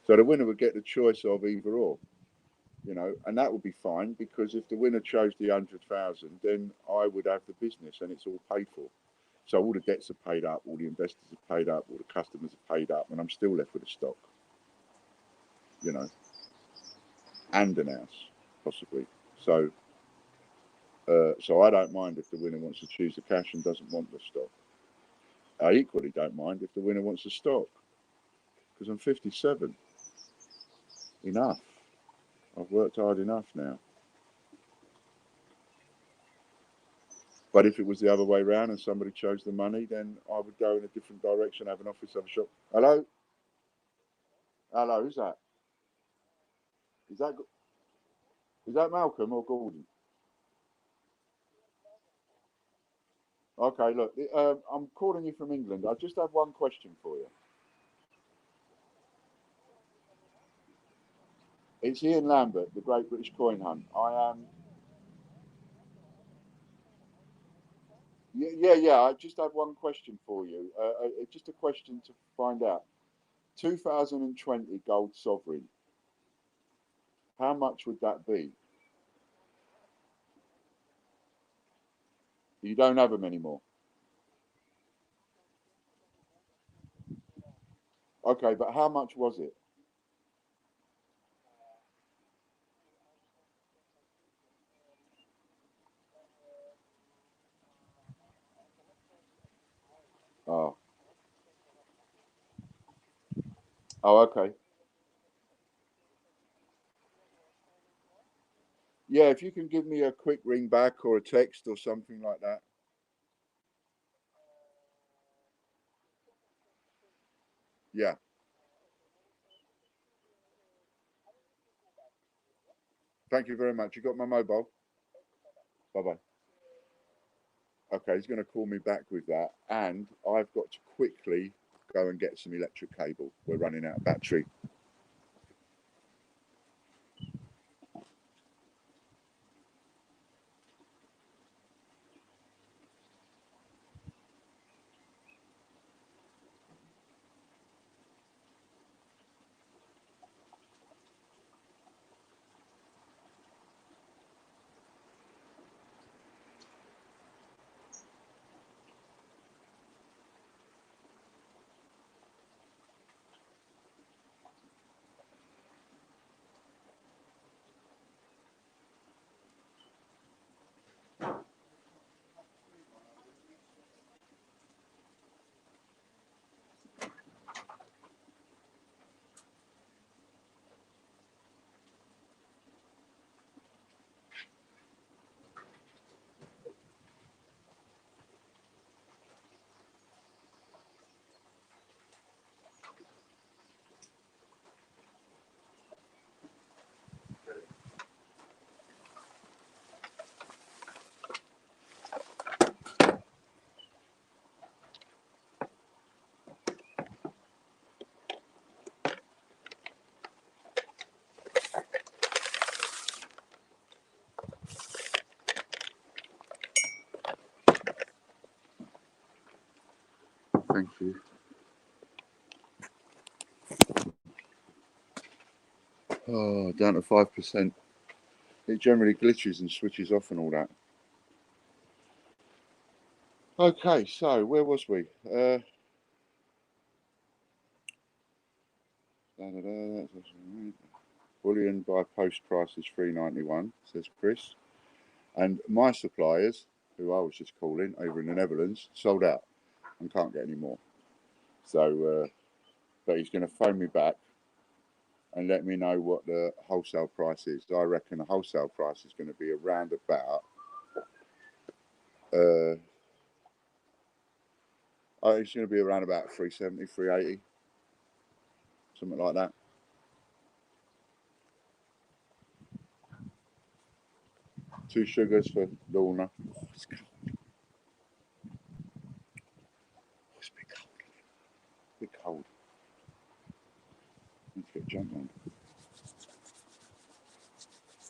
So the winner would get the choice of either or, you know, and that would be fine because if the winner chose the 100,000, then I would have the business and it's all paid for. So all the debts are paid up, all the investors are paid up, all the customers are paid up, and I'm still left with the stock, you know, and an house possibly. So so I don't mind if the winner wants to choose the cash and doesn't want the stock. I equally don't mind if the winner wants the stock because I'm 57. Enough. I've worked hard enough now. But if it was the other way around and somebody chose the money, then I would go in a different direction, have an office, have a shop. Hello? Hello, who's that? Is that Malcolm or Gordon? Okay, look, I'm calling you from England. I just have one question for you. It's Ian Lambert, the Great British Coin Hunt. I am. Yeah. I just have one question for you. Just a question to find out. 2020 gold sovereign. How much would that be? You don't have them anymore. Okay, but how much was it? Oh, oh, okay. Yeah, if you can give me a quick ring back or a text or something like that. Yeah. Thank you very much. You got my mobile? Bye bye. Okay, he's going to call me back with that. And I've got to quickly go and get some electric cable. We're running out of battery. Thank you. Oh, down to 5%. It generally glitches and switches off and all that. Okay, so where was we? Bullion by post price is 391, says Chris. And my suppliers, who I was just calling over in the Netherlands, sold out and can't get any more. So, but he's going to phone me back and let me know what the wholesale price is. I reckon the wholesale price is going to be around about. It's going to be around about 370, 380, something like that. Two sugars for Lorna. Oh, it's cold. Oh, it's a bit cold. A bit cold. Need to get a jump on.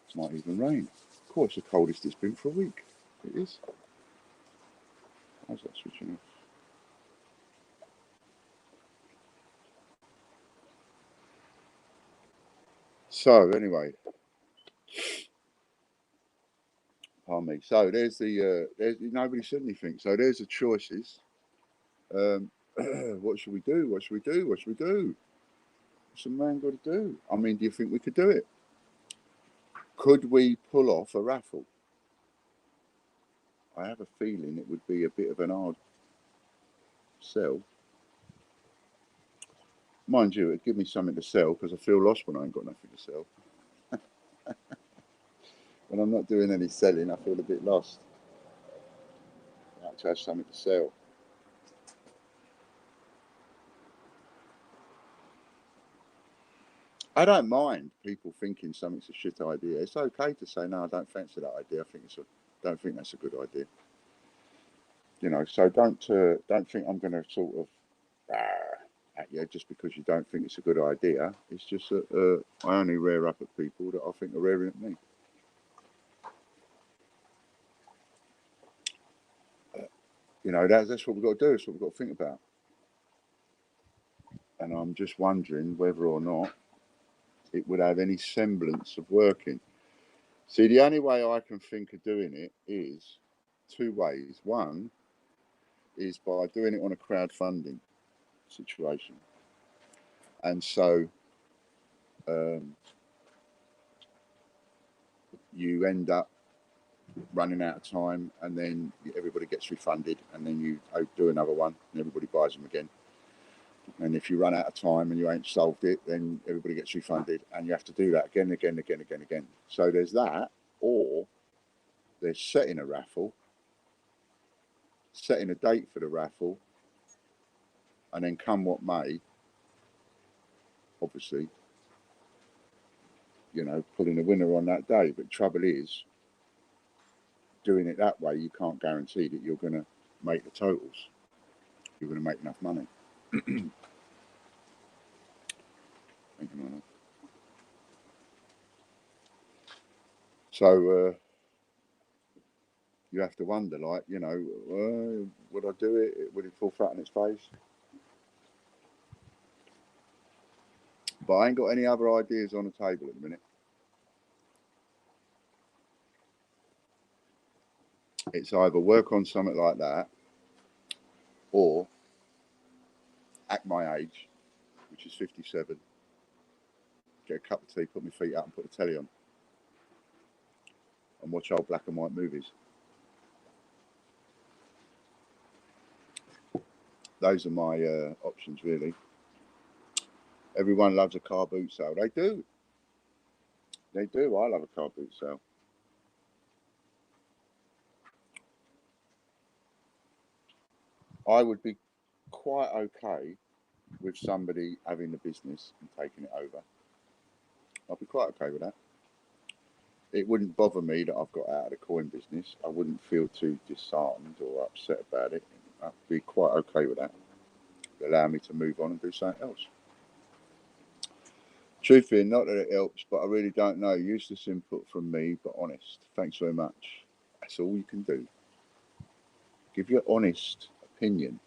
It might even rain. Of course, the coldest it's been for a week. It is. How's that switching off? So anyway, pardon me. So there's there's nobody said anything. So there's the choices. What should we do? What should we do? What should we do? What's a man got to do? I mean, do you think we could do it? Could we pull off a raffle? I have a feeling it would be a bit of an hard sell. Mind you, it'd give me something to sell because I feel lost when I ain't got nothing to sell. When I'm not doing any selling, I feel a bit lost. I like to have something to sell. I don't mind people thinking something's a shit idea. It's okay to say no. I don't fancy that idea. Don't think that's a good idea. You know, so don't think I'm going to sort of at you just because you don't think it's a good idea. It's just that I only rear up at people that I think are rearing at me. You know, that's what we've got to do. That's what we've got to think about. And I'm just wondering whether or not it would have any semblance of working. See, the only way I can think of doing it is two ways. One is by doing it on a crowdfunding situation. And so you end up running out of time, and then everybody gets refunded, and then you do another one, and everybody buys them again. And if you run out of time and you ain't solved it, then everybody gets refunded, and you have to do that again. So there's that, or there's setting a raffle, setting a date for the raffle, and then come what may, obviously, you know, pulling a winner on that day. But trouble is, doing it that way, you can't guarantee that you're going to make the totals. You're going to make enough money. So you have to wonder, like, you know, would I do it? Would it fall flat on its face? But I ain't got any other ideas on the table at the minute. It's either work on something like that, or act my age, which is 57, get a cup of tea, put my feet up and put the telly on and watch old black and white movies. Those are my options, really. Everyone loves a car boot sale. They do. They do. I love a car boot sale. I would be quite okay with somebody having the business and taking it over. I'd be quite okay with that. It wouldn't bother me that I've got out of the coin business. I wouldn't feel too disheartened or upset about it. I'd be quite okay with that. It'd allow me to move on and do something else. Truthfully, not that it helps, but I really don't know. Useless input from me, but honest. Thanks very much. That's all you can do. Give your honest opinion.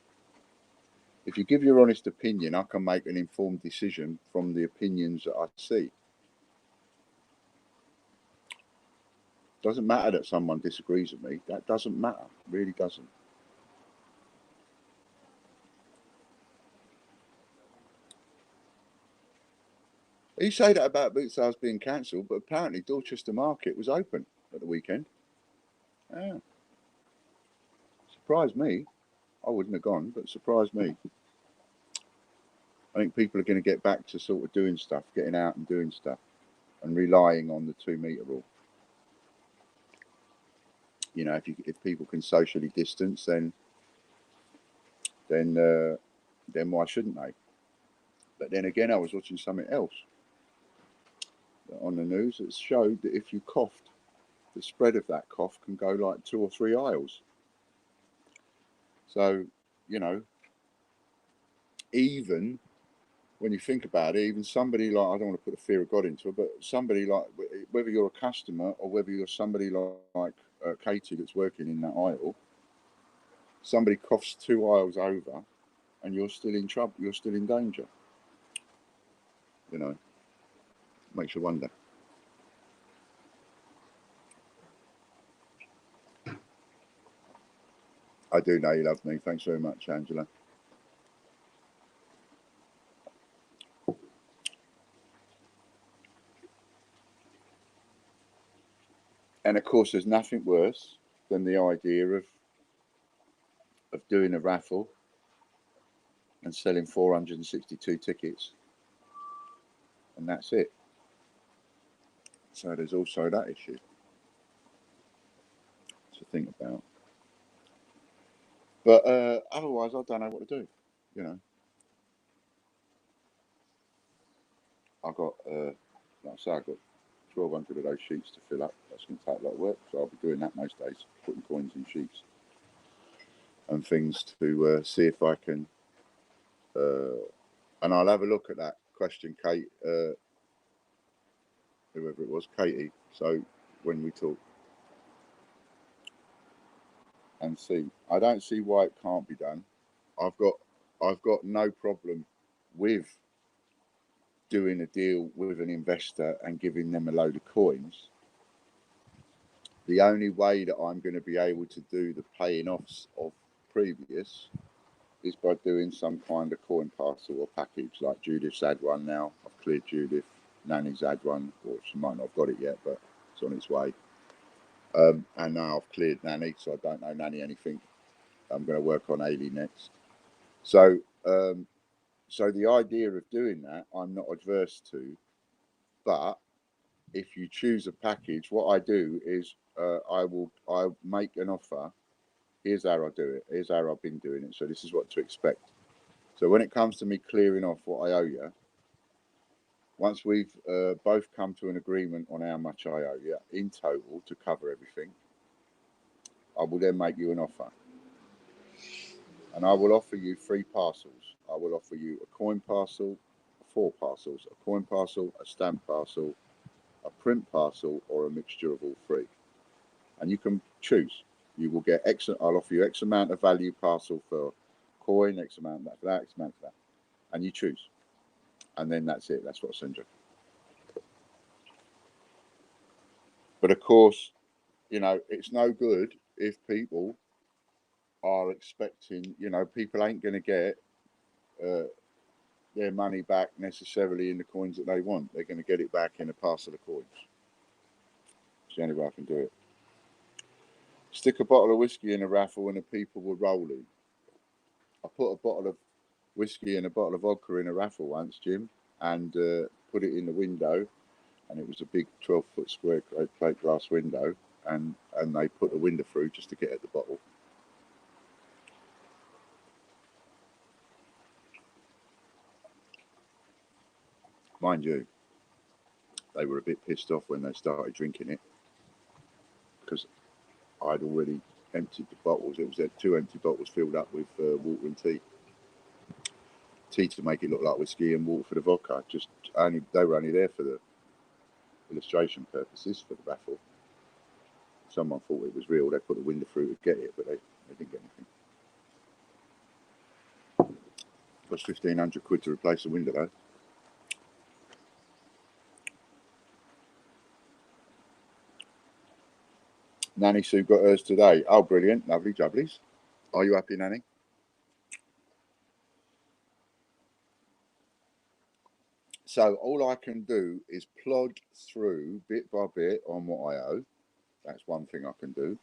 If you give your honest opinion, I can make an informed decision from the opinions that I see. Doesn't matter that someone disagrees with me. That doesn't matter. It really doesn't. You say that about boot sales being cancelled, but apparently Dorchester Market was open at the weekend. Yeah. Surprised me. I wouldn't have gone, but surprised me. I think people are going to get back to sort of doing stuff, getting out and doing stuff, and relying on the 2 metre rule. You know, if people can socially distance, then why shouldn't they? But then again, I was watching something else on the news that showed that if you coughed, the spread of that cough can go like 2 or 3 aisles. So, you know, even when you think about it, even somebody like, I don't want to put the fear of God into it, but somebody like, whether you're a customer or whether you're somebody like Katie that's working in that aisle, somebody coughs 2 aisles over and you're still in trouble, you're still in danger. You know, makes you wonder. I do know you love me. Thanks very much, Angela. And of course, there's nothing worse than the idea of doing a raffle and selling 462 tickets, and that's it. So there's also that issue to think about. But otherwise, I don't know what to do. You know, I've got, like I say, I've got 1,200 of those sheets to fill up. That's going to take a lot of work, so I'll be doing that most days, putting coins in sheets. and things to see if I can. And I'll have a look at that question, Kate, whoever it was, Katie. So when we talk, and see, I don't see why it can't be done. I've got no problem with doing a deal with an investor and giving them a load of coins. The only way that I'm going to be able to do the paying offs of previous is by doing some kind of coin parcel or package. Like Judith's had one now. I've cleared Judith. Nanny's had one, or she might not have got it yet, but it's on its way. And now I've cleared Nanny, so I don't know Nanny anything. I'm going to work on Ailey next. So, so the idea of doing that, I'm not adverse to. But if you choose a package, what I do is I make an offer. Here's how I do it. Here's how I've been doing it. So this is what to expect. So when it comes to me clearing off what I owe you, once we've both come to an agreement on how much I owe you in total to cover everything, I will then make you an offer. And I will offer you 3 parcels. I will offer you a coin parcel, 4 parcels, a coin parcel, a stamp parcel, a print parcel, or a mixture of all 3. And you can choose. You will get X. I'll offer you X amount of value parcel for coin, X amount for that, X amount for that. And you choose. And then that's it. That's what I send you. But of course, you know, it's no good if people are expecting, you know, people ain't going to get their money back necessarily in the coins that they want. They're going to get it back in a parcel of coins. It's the only way I can do it. Stick a bottle of whiskey in a raffle and the people were rolling. I put a bottle of whiskey and a bottle of vodka in a raffle once, Jim, and put it in the window. And it was a big 12-foot square plate glass window. And they put the window through just to get at the bottle. Mind you, they were a bit pissed off when they started drinking it because I'd already emptied the bottles. It was 2 empty bottles filled up with water and tea. Tea to make it look like whiskey and water for the vodka. Just only they were only there for the illustration purposes for the raffle. Someone thought it was real. They put the window through to get it, but they didn't get anything. It cost 1,500 quid to replace the window though. Nanny Sue got hers today. Oh, brilliant. Lovely jubblies. Are you happy, Nanny? So all I can do is plod through bit by bit on what I owe. That's one thing I can do.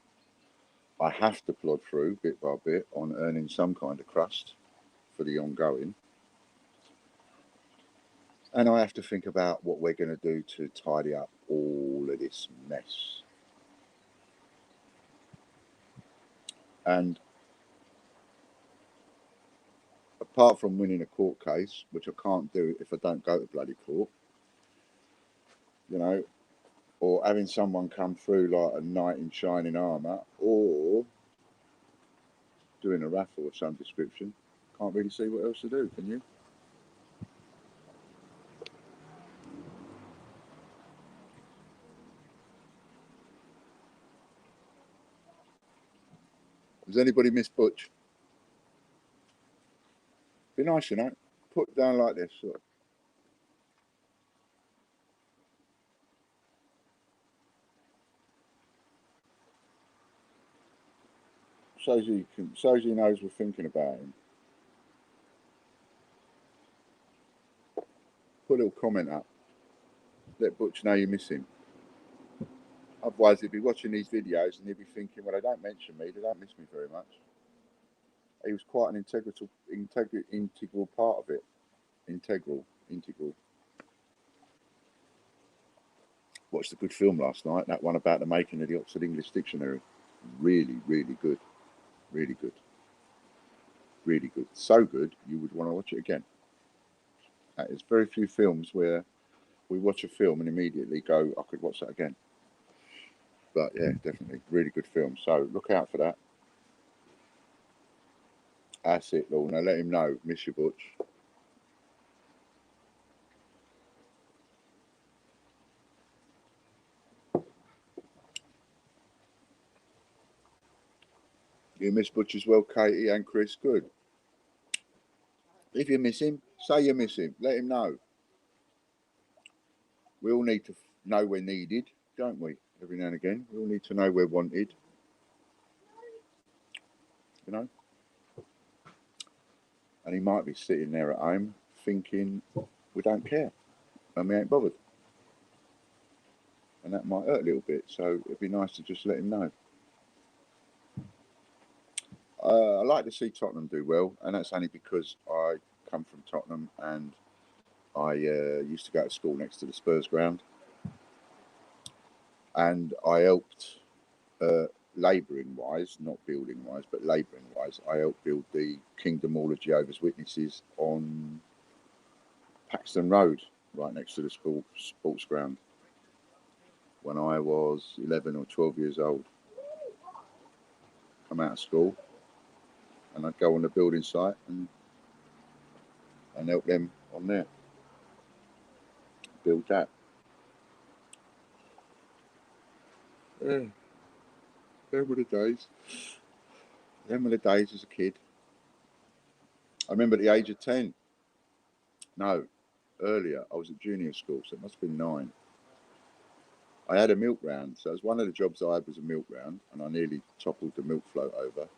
I have to plod through bit by bit on earning some kind of crust for the ongoing. And I have to think about what we're going to do to tidy up all of this mess. And apart from winning a court case, which I can't do if I don't go to bloody court, you know, or having someone come through like a knight in shining armour, or doing a raffle of some description, can't really see what else to do, can you? Has anybody missed Butch? Be nice, you know. Put it down like this. Sort of. Shows he knows we're thinking about him. Put a little comment up. Let Butch know you miss him. Otherwise, he'd be watching these videos and he'd be thinking, well, they don't mention me. They don't miss me very much. He was quite an integral part of it. Integral. Watched a good film last night. That one about the making of the Oxford English Dictionary. Really, really good. Really good. Really good. So good, you would want to watch it again. There's very few films where we watch a film and immediately go, I could watch that again. But yeah, definitely. Really good film. So look out for that. That's it, Lorna. Let him know. Miss you, Butch. You miss Butch as well, Katie and Chris. Good. If you miss him, say you miss him. Let him know. We all need to know we're needed, don't we? Every now and again. We all need to know we're wanted. You know? And he might be sitting there at home thinking, we don't care and we ain't bothered. And that might hurt a little bit. So it'd be nice to just let him know. I like to see Tottenham do well, and that's only because I come from Tottenham and I used to go to school next to the Spurs ground. And I helped, labouring wise, not building wise, but labouring wise, I helped build the Kingdom Hall of Jehovah's Witnesses on Paxton Road, right next to the sports ground, when I was 11 or 12 years old. Come out of school and I'd go on the building site and help them on there, build that. Yeah, them were the days. Them were the days as a kid. I remember at the age of 10, no, earlier, I was at junior school, so it must have been 9. I had a milk round, so it was one of the jobs I had was a milk round, and I nearly toppled the milk float over.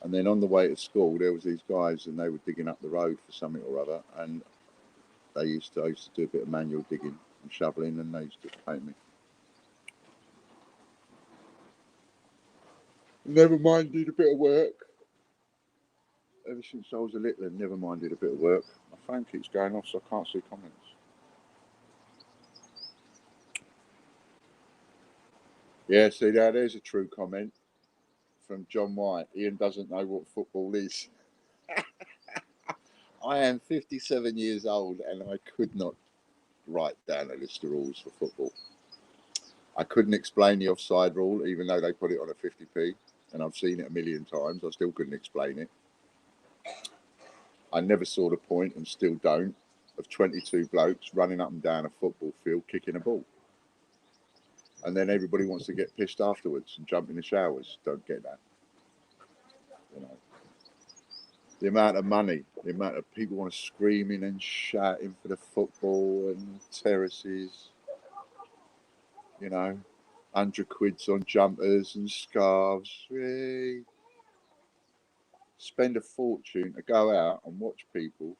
And then on the way to school, there was these guys, and they were digging up the road for something or other, and I used to do a bit of manual digging and shoveling, and they used to pay me. Never minded a bit of work. Ever since I was a little, I never minded a bit of work. My phone keeps going off, so I can't see comments. Yeah, see there, there's a true comment from John White. Ian doesn't know what football is. I am 57 years old and I could not write down a list of rules for football. I couldn't explain the offside rule, even though they put it on a 50p, and I've seen it a million times. I still couldn't explain it. I never saw the point, and still don't, of 22 blokes running up and down a football field kicking a ball. And then everybody wants to get pissed afterwards and jump in the showers. Don't get that. You know, the amount of money, the amount of people want to screaming and shouting for the football and terraces. You know, 100 quids on jumpers and scarves. Hey. Spend a fortune to go out and watch people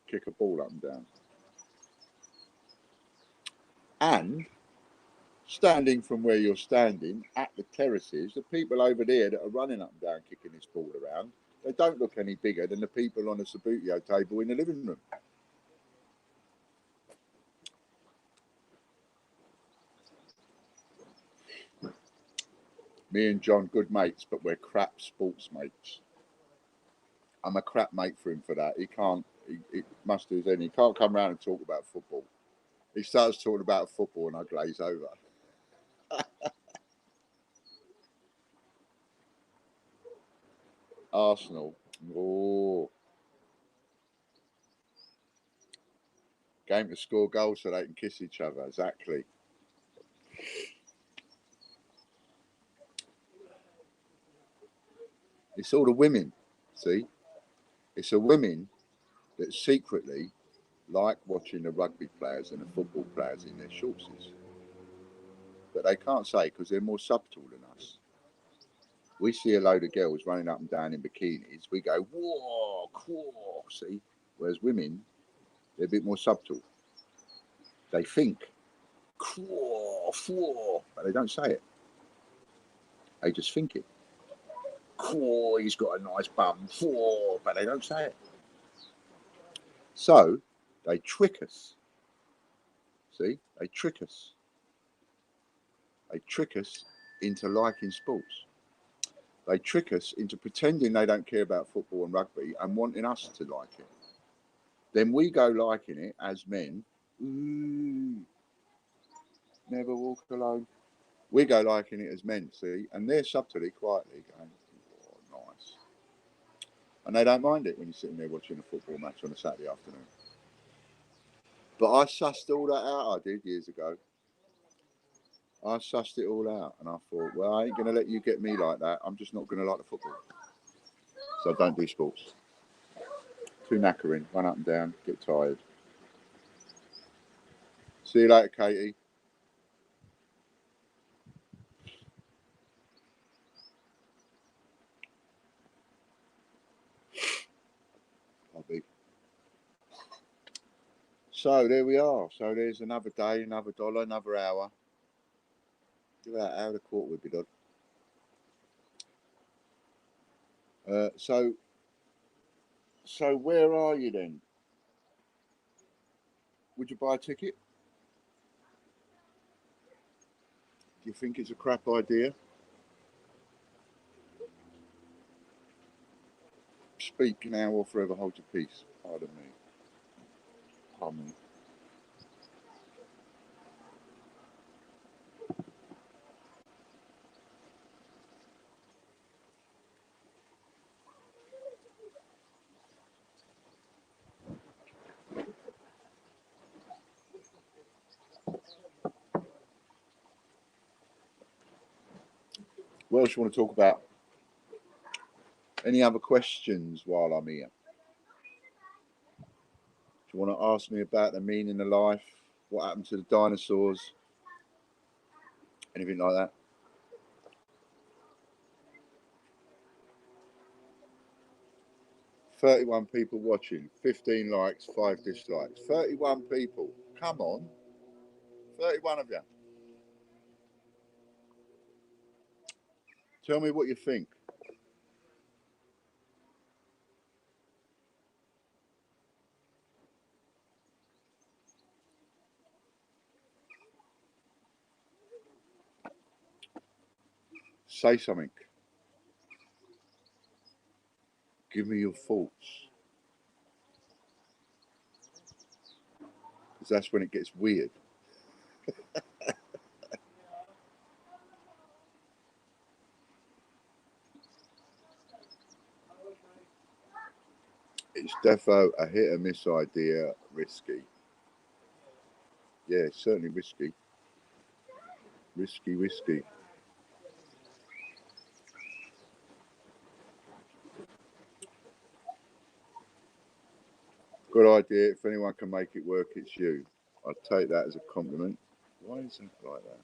kick a ball up and down. And standing from where you're standing at the terraces, the people over there that are running up and down kicking this ball around, they don't look any bigger than the people on the Sabutio table in the living room. Me and John, good mates, but we're crap sports mates. I'm a crap mate for him for that. He must do his own. He can't come round and talk about football. He starts talking about football and I glaze over. Arsenal. Oh. Game to score goals so they can kiss each other. Exactly. It's all the women, see? It's the women that secretly like watching the rugby players and the football players in their shortses. But they can't say because they're more subtle than us. We see a load of girls running up and down in bikinis. We go, whoa, cool, see? Whereas women, they're a bit more subtle. They think, cool, but they don't say it. They just think it. Cool, he's got a nice bum, but they don't say it. So they trick us. See, they trick us. They trick us into liking sports. They trick us into pretending they don't care about football and rugby and wanting us to like it. Then we go liking it as men. Ooh, never walk alone. We go liking it as men, see, and they're subtly, quietly going, oh, nice. And they don't mind it when you're sitting there watching a football match on a Saturday afternoon. But I sussed all that out, I did, years ago. I sussed it all out, and I thought, well, I ain't going to let you get me like that. I'm just not going to like the football. So I don't do sports. Too knackering, run up and down, get tired. See you later, Katie. Bobby. So there we are. So there's another day, another dollar, another hour. Do that hour and a quarter would be done. So where are you then? Would you buy a ticket? Do you think it's a crap idea? Speak now or forever hold your peace. Pardon me. Pardon me. What else you want to talk about? Any other questions while I'm here? Do you want to ask me about the meaning of life? What happened to the dinosaurs? Anything like that? "31 people watching, 15 likes, 5 dislikes." 31 people. Come on. 31 of you. Tell me what you think. Say something. Give me your thoughts. Because that's when it gets weird. It's defo a hit or miss idea, risky. Yeah, it's certainly risky. Risky. Good idea. If anyone can make it work, it's you. I'd take that as a compliment. Why is it like that?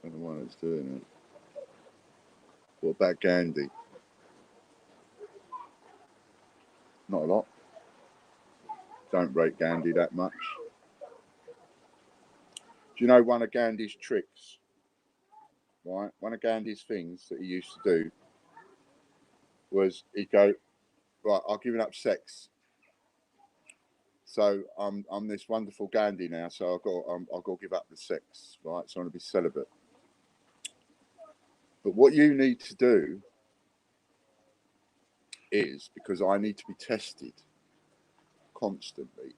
I don't know why it's doing it. What about Gandhi? Not a lot. Don't rate Gandhi that much. Do you know one of Gandhi's tricks? Right, one of Gandhi's things that he used to do was he'd go, right, I've given up sex, so I'm this wonderful Gandhi now, so I've got to give up the sex, right? So I'm going to be celibate. But what you need to do is, because I need to be tested constantly.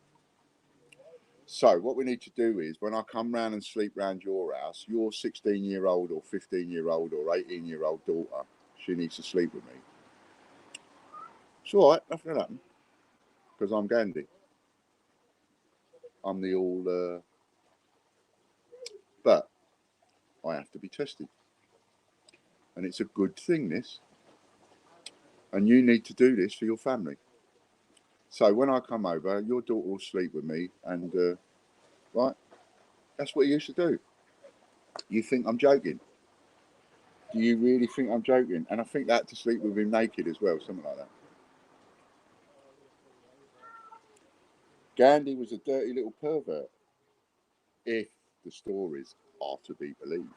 So what we need to do is, when I come round and sleep round your house, your 16-year-old or 15-year-old or 18-year-old daughter, she needs to sleep with me. It's all right, nothing will happen, because I'm Gandhi. I'm the all, but I have to be tested. And it's a good thing, this. And you need to do this for your family. So when I come over, your daughter will sleep with me, and right, that's what you used to do. You think I'm joking? Do you really think I'm joking? And I think that to sleep with him naked as well, something like that. Gandhi was a dirty little pervert, if the stories are to be believed.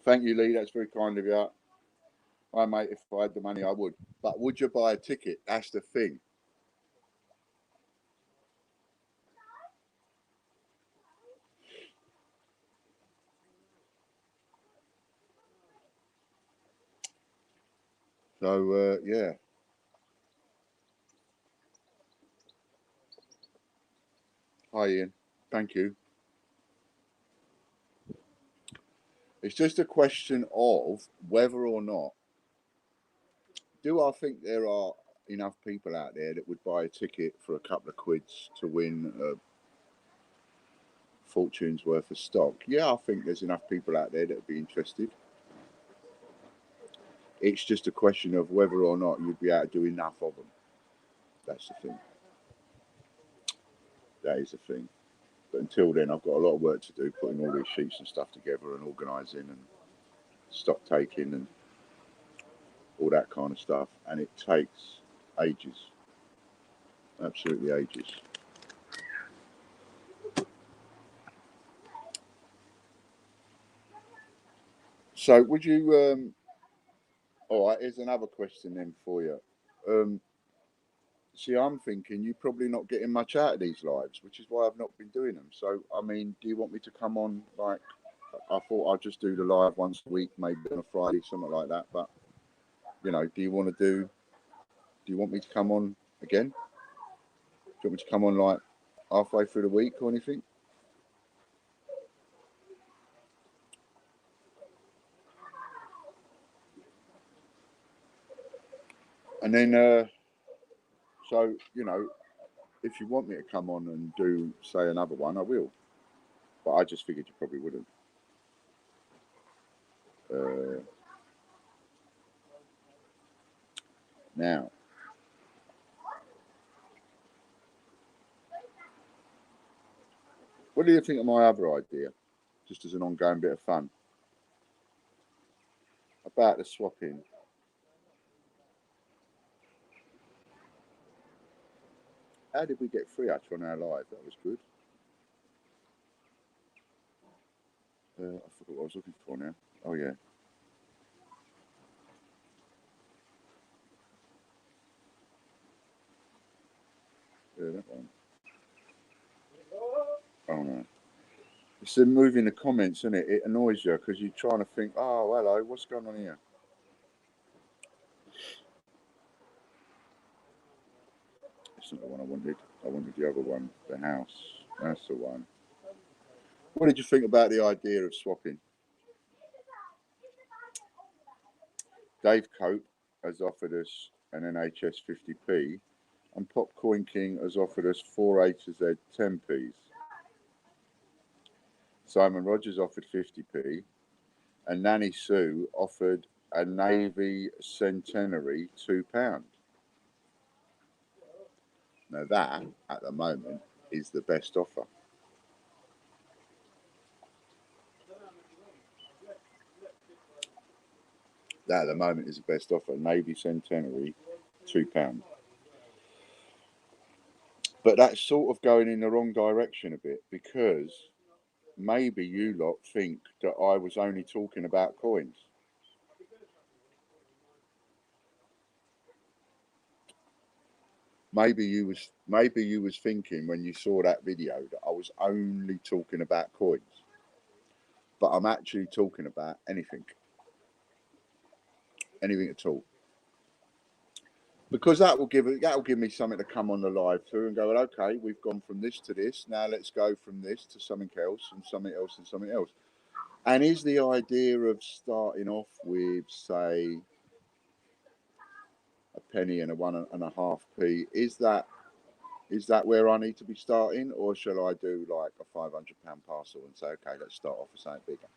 Thank you, Lee. That's very kind of you. I, mate, if I had the money, I would. But would you buy a ticket? That's the thing. So, yeah. Hi, Ian. Thank you. It's just a question of whether or not, do I think there are enough people out there that would buy a ticket for a couple of quids to win a fortune's worth of stock? Yeah, I think there's enough people out there that would be interested. It's just a question of whether or not you'd be able to do enough of them. That's the thing. That is the thing. But until then, I've got a lot of work to do, putting all these sheets and stuff together and organising and stock taking and all that kind of stuff. And it takes ages. Absolutely ages. So would you, all right, here's another question then for you. See, I'm thinking you're probably not getting much out of these lives, which is why I've not been doing them. So, I mean, do you want me to come on, like, I thought I'd just do the live once a week, maybe on a Friday, something like that. But, you know, do you want me to come on again? Do you want me to come on, like, halfway through the week or anything? And then, so, you know, if you want me to come on and do, say, another one, I will. But I just figured you probably wouldn't. Now, what do you think of my other idea, just as an ongoing bit of fun, about the swapping? How did we get 300 on our live? That was good. I forgot what I was looking for now. Oh, yeah. Yeah, that one. Oh, no. It's the moving the comments, isn't it? It annoys you because you're trying to think, oh, hello, what's going on here? It's not the one I wanted. I wanted the other one, the house. That's the one. What did you think about the idea of swapping? Dave Cope has offered us an NHS 50p, and Popcoin King has offered us 4 A to Z 10p's. Simon Rogers offered 50p, and Nanny Sue offered a Navy Centenary £2. Now that, at the moment, is the best offer. That at the moment is the best offer. Navy Centenary, £2. But that's sort of going in the wrong direction a bit, because maybe you lot think that I was only talking about coins. Maybe you was thinking when you saw that video that I was only talking about coins. But I'm actually talking about anything. Anything at all. Because that will give me something to come on the live to and go, well, okay, we've gone from this to this. Now let's go from this to something else and something else and something else. And is the idea of starting off with, say, a penny and a 1.5p, is that where I need to be starting, or shall I do like a £500 parcel and say, okay, let's start off with something bigger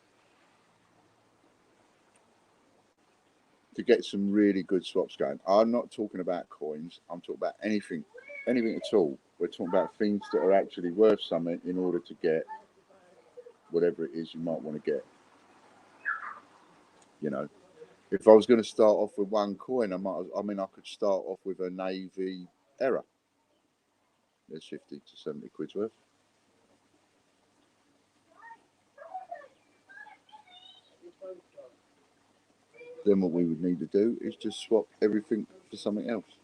to get some really good swaps going? I'm not talking about coins. I'm talking about anything at all. We're talking about things that are actually worth something in order to get whatever it is you might want to get. You know, if I was going to start off with one coin, I could start off with a Navy Error. There's 50 to 70 quid's worth. Then what we would need to do is just swap everything for something else.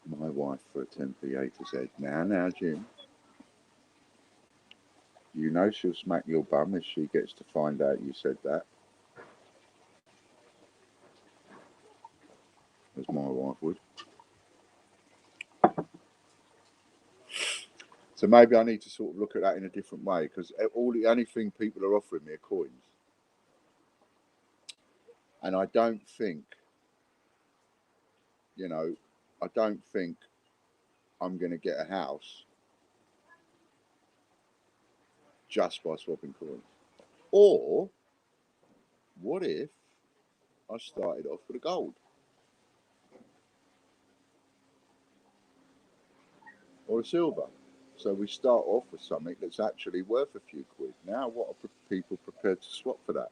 My wife for a 10p A to Z. Now, Jim. You know she'll smack your bum if she gets to find out you said that. As my wife would. So maybe I need to sort of look at that in a different way, because the only thing people are offering me are coins. And I don't think, I don't think I'm going to get a house just by swapping coins. Or what if I started off with a gold? Or a silver? So we start off with something that's actually worth a few quid. Now, what are people prepared to swap for that?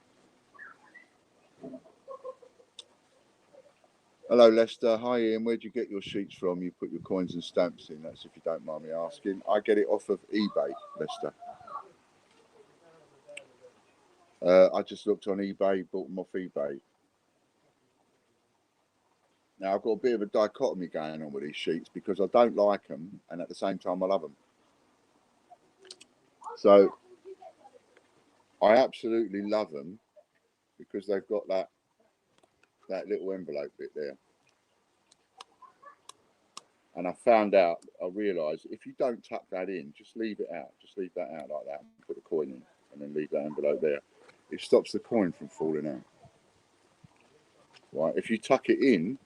Hello, Lester. Hi, Ian. Where'd you get your sheets from? You put your coins and stamps in. That's if you don't mind me asking. I get it off of eBay, Lester. I just looked on eBay, bought them off eBay. Now, I've got a bit of a dichotomy going on with these sheets because I don't like them and at the same time I love them. So I absolutely love them because they've got that little envelope bit there. And I realised if you don't tuck that in, just leave it out. Just leave that out like that and put the coin in and then leave that envelope there. It stops the coin from falling out. Right? If you tuck it in,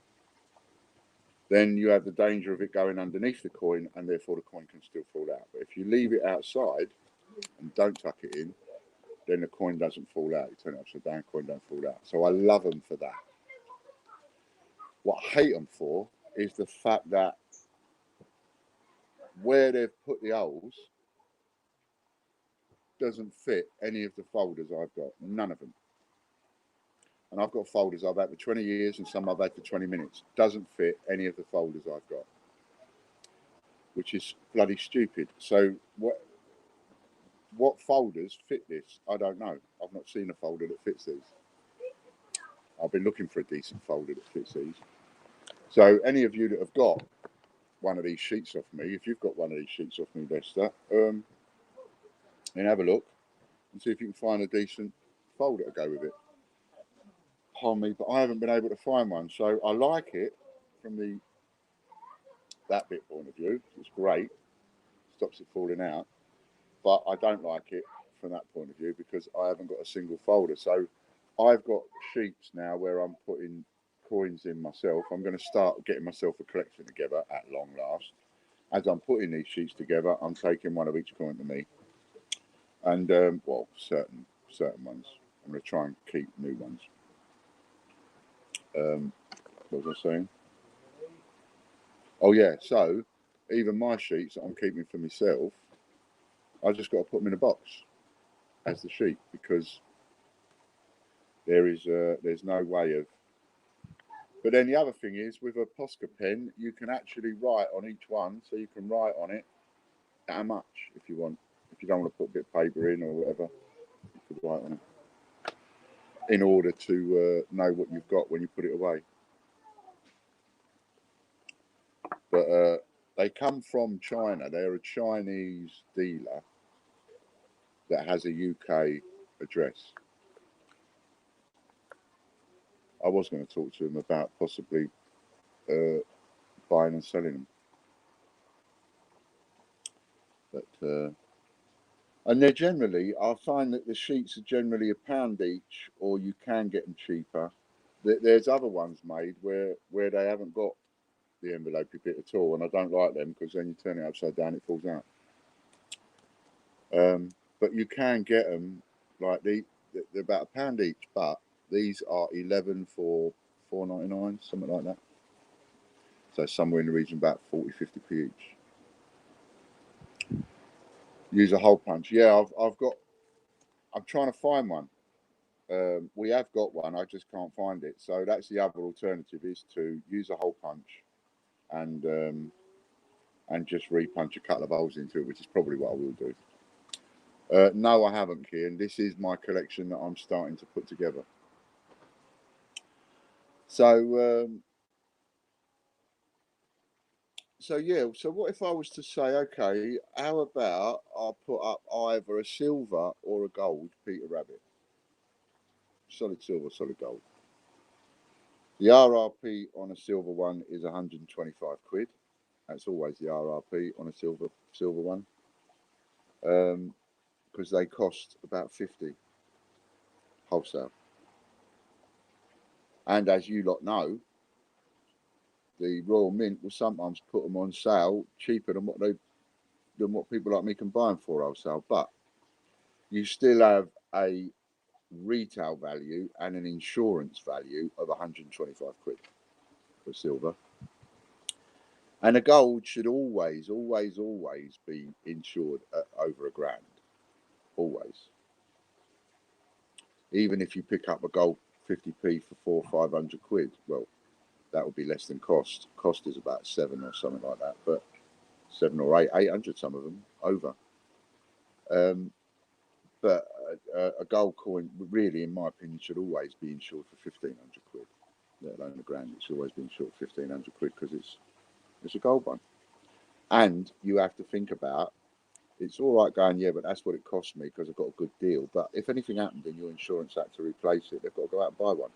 then you have the danger of it going underneath the coin and therefore the coin can still fall out. But if you leave it outside and don't tuck it in, then the coin doesn't fall out. You turn it upside down, coin don't fall out. So I love them for that. What I hate them for is the fact that where they've put the holes doesn't fit any of the folders I've got. None of them. And I've got folders I've had for 20 years and some I've had for 20 minutes. Doesn't fit any of the folders I've got, which is bloody stupid. So what folders fit this? I don't know. I've not seen a folder that fits these. I've been looking for a decent folder that fits these. So any of you that have got one of these sheets off me, if you've got one of these sheets off me, Lester, then have a look and see if you can find a decent folder to go with it. Pardon me, but I haven't been able to find one. So I like it from that bit point of view. It's great, stops it falling out. But I don't like it from that point of view because I haven't got a single folder. So I've got sheets now where I'm putting coins in myself. I'm going to start getting myself a collection together at long last. As I'm putting these sheets together, I'm taking one of each coin to me. And, well, certain ones. I'm going to try and keep new ones. What was I saying? Oh, yeah. So even my sheets that I'm keeping for myself, I just got to put them in a box as the sheet because there's no way of. But then the other thing is with a Posca pen, you can actually write on each one, so you can write on it how much if you want. If you don't want to put a bit of paper in or whatever, you could write on it in order to know what you've got when you put it away. But they come from China. They're a Chinese dealer that has a UK address. I was going to talk to him about possibly buying and selling them. But and they're generally, I find that the sheets are generally £1 each, or you can get them cheaper. There's other ones made where they haven't got the envelopey bit at all, and I don't like them because then you turn it upside down, it falls out. But you can get them like they're about £1 each, but these are 11 for £4.99, something like that. So somewhere in the region about 40-50p each. Use a hole punch. Yeah, I'm trying to find one. We have got one, I just can't find it. So that's the other alternative, is to use a hole punch and just re-punch a couple of holes into it, which is probably what I will do. No, I haven't, Kian. This is my collection that I'm starting to put together. So yeah, so what if I was to say, okay, how about I put up either a silver or a gold Peter Rabbit? Solid silver, solid gold. The RRP on a silver one is 125 quid. That's always the RRP on a silver one. because they cost about 50 wholesale. And as you lot know, the Royal Mint will sometimes put them on sale cheaper than what people like me can buy them for wholesale. But you still have a retail value and an insurance value of 125 quid for silver. And the gold should always be insured at over £1,000. Always. Even if you pick up a gold 50p for 400 or 500 quid, well, that would be less than cost. Cost is about 7 or something like that, but 7 or 800, some of them over. But a gold coin, really, in my opinion, should always be insured for 1,500 quid. Let alone £1,000. It should always be insured for 1,500 quid because it's a gold one. And you have to think about, it's all right going, yeah, but that's what it cost me because I got a good deal. But if anything happened and your insurance had to replace it, they've got to go out and buy one.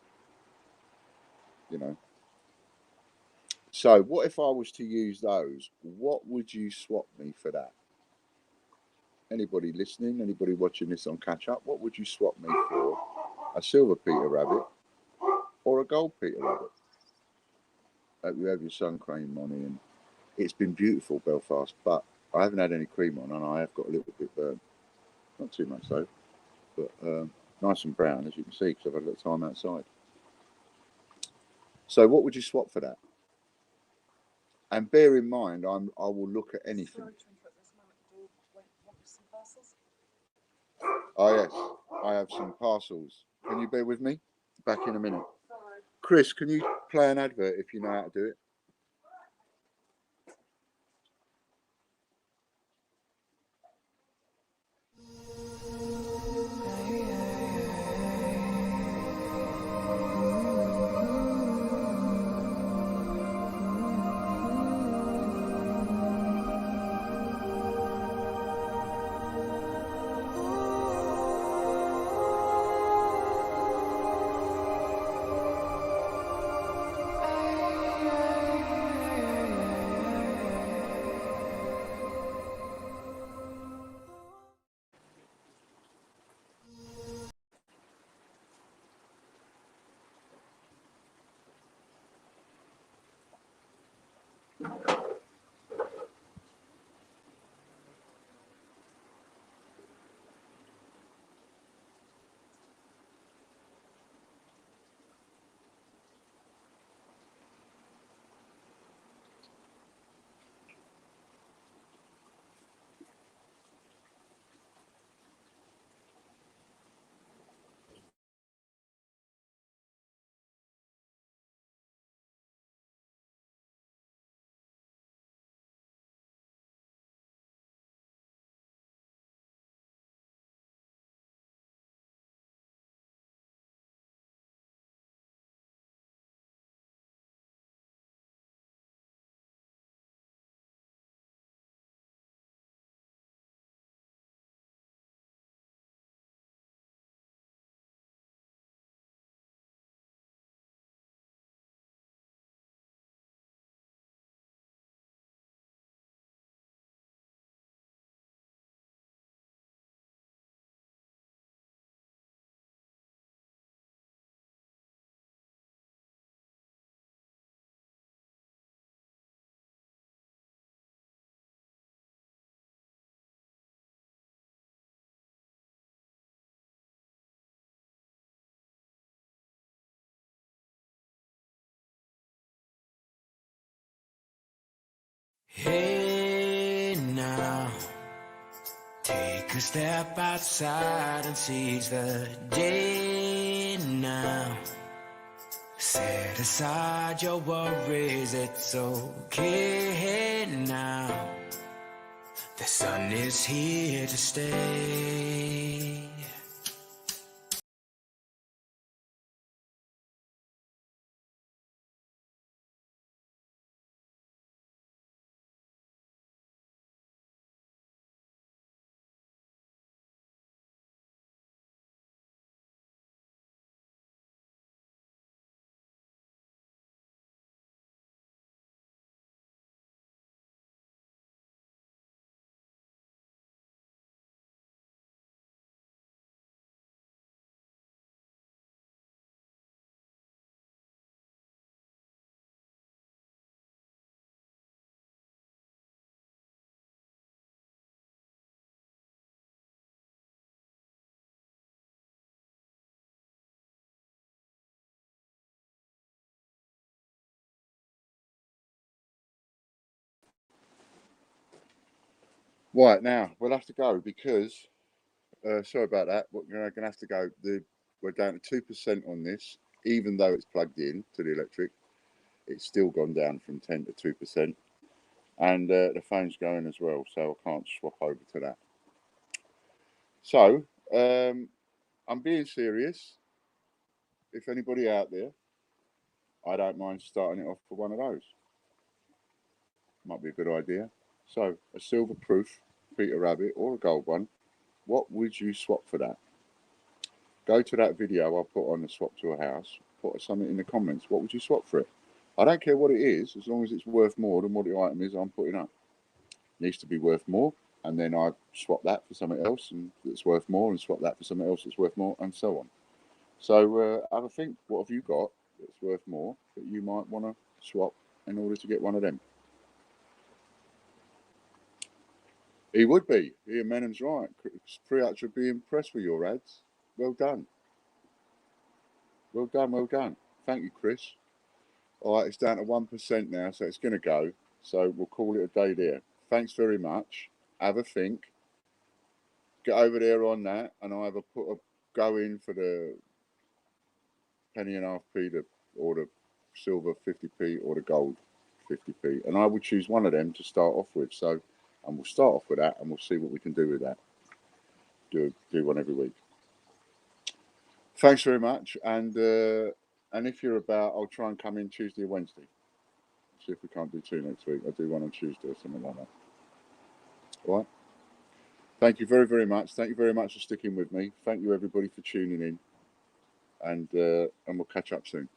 You know. So what if I was to use those? What would you swap me for that? Anybody listening, anybody watching this on catch up, what would you swap me for? A silver Peter Rabbit or a gold Peter Rabbit? Hope you have your sun cream on, and it's been beautiful, Belfast, but I haven't had any cream on and I have got a little bit burnt. Not too much though, but nice and brown, as you can see, because I've had a little time outside. So what would you swap for that? And bear in mind, I will look at anything. Oh yes, I have some parcels. Can you bear with me? Back in a minute. Chris, can you play an advert if you know how to do it? Hey now, take a step outside and seize the day now. Set aside your worries, it's okay now. The sun is here to stay. Right, now we'll have to go because sorry about that. We're going to have to go. We're down to 2% on this, even though it's plugged in to the electric. It's still gone down from 10 to 2%, and the phone's going as well, so I can't swap over to that. So I'm being serious. If anybody out there, I don't mind starting it off for one of those. Might be a good idea. So a silver proof Peter Rabbit or a gold one. What would you swap for that? Go to that video I put on the swap to a house. Put something in the comments. What would you swap for it? I don't care what it is, as long as it's worth more than what the item is I'm putting up. It needs to be worth more, and then I swap that for something else, and it's worth more, and swap that for something else that's worth more, and so on. So have a think. What have you got that's worth more that you might want to swap in order to get one of them? He would be. Ian Menham's right. Priach would be impressed with your ads. Well done. Well done, well done. Thank you, Chris. All right, it's down to 1% now, so it's going to go. So we'll call it a day there. Thanks very much. Have a think. Get over there on that, and I either put a go in for the penny and a half p or the silver 50p or the gold 50p, and I will choose one of them to start off with. So, and we'll start off with that, and we'll see what we can do with that. Do one every week. Thanks very much, and if you're about, I'll try and come in Tuesday or Wednesday. See if we can't do two next week. I'll do one on Tuesday or something like that. All right. Thank you very, very much. Thank you very much for sticking with me. Thank you, everybody, for tuning in, and we'll catch up soon.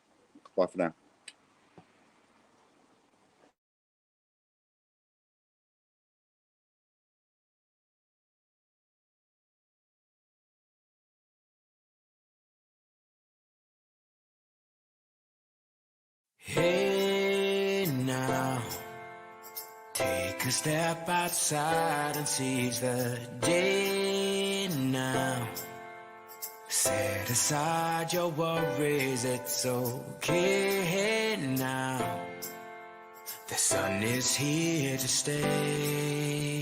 Bye for now. Hey now, take a step outside and seize the day now. Set aside your worries, it's okay now. The sun is here to stay.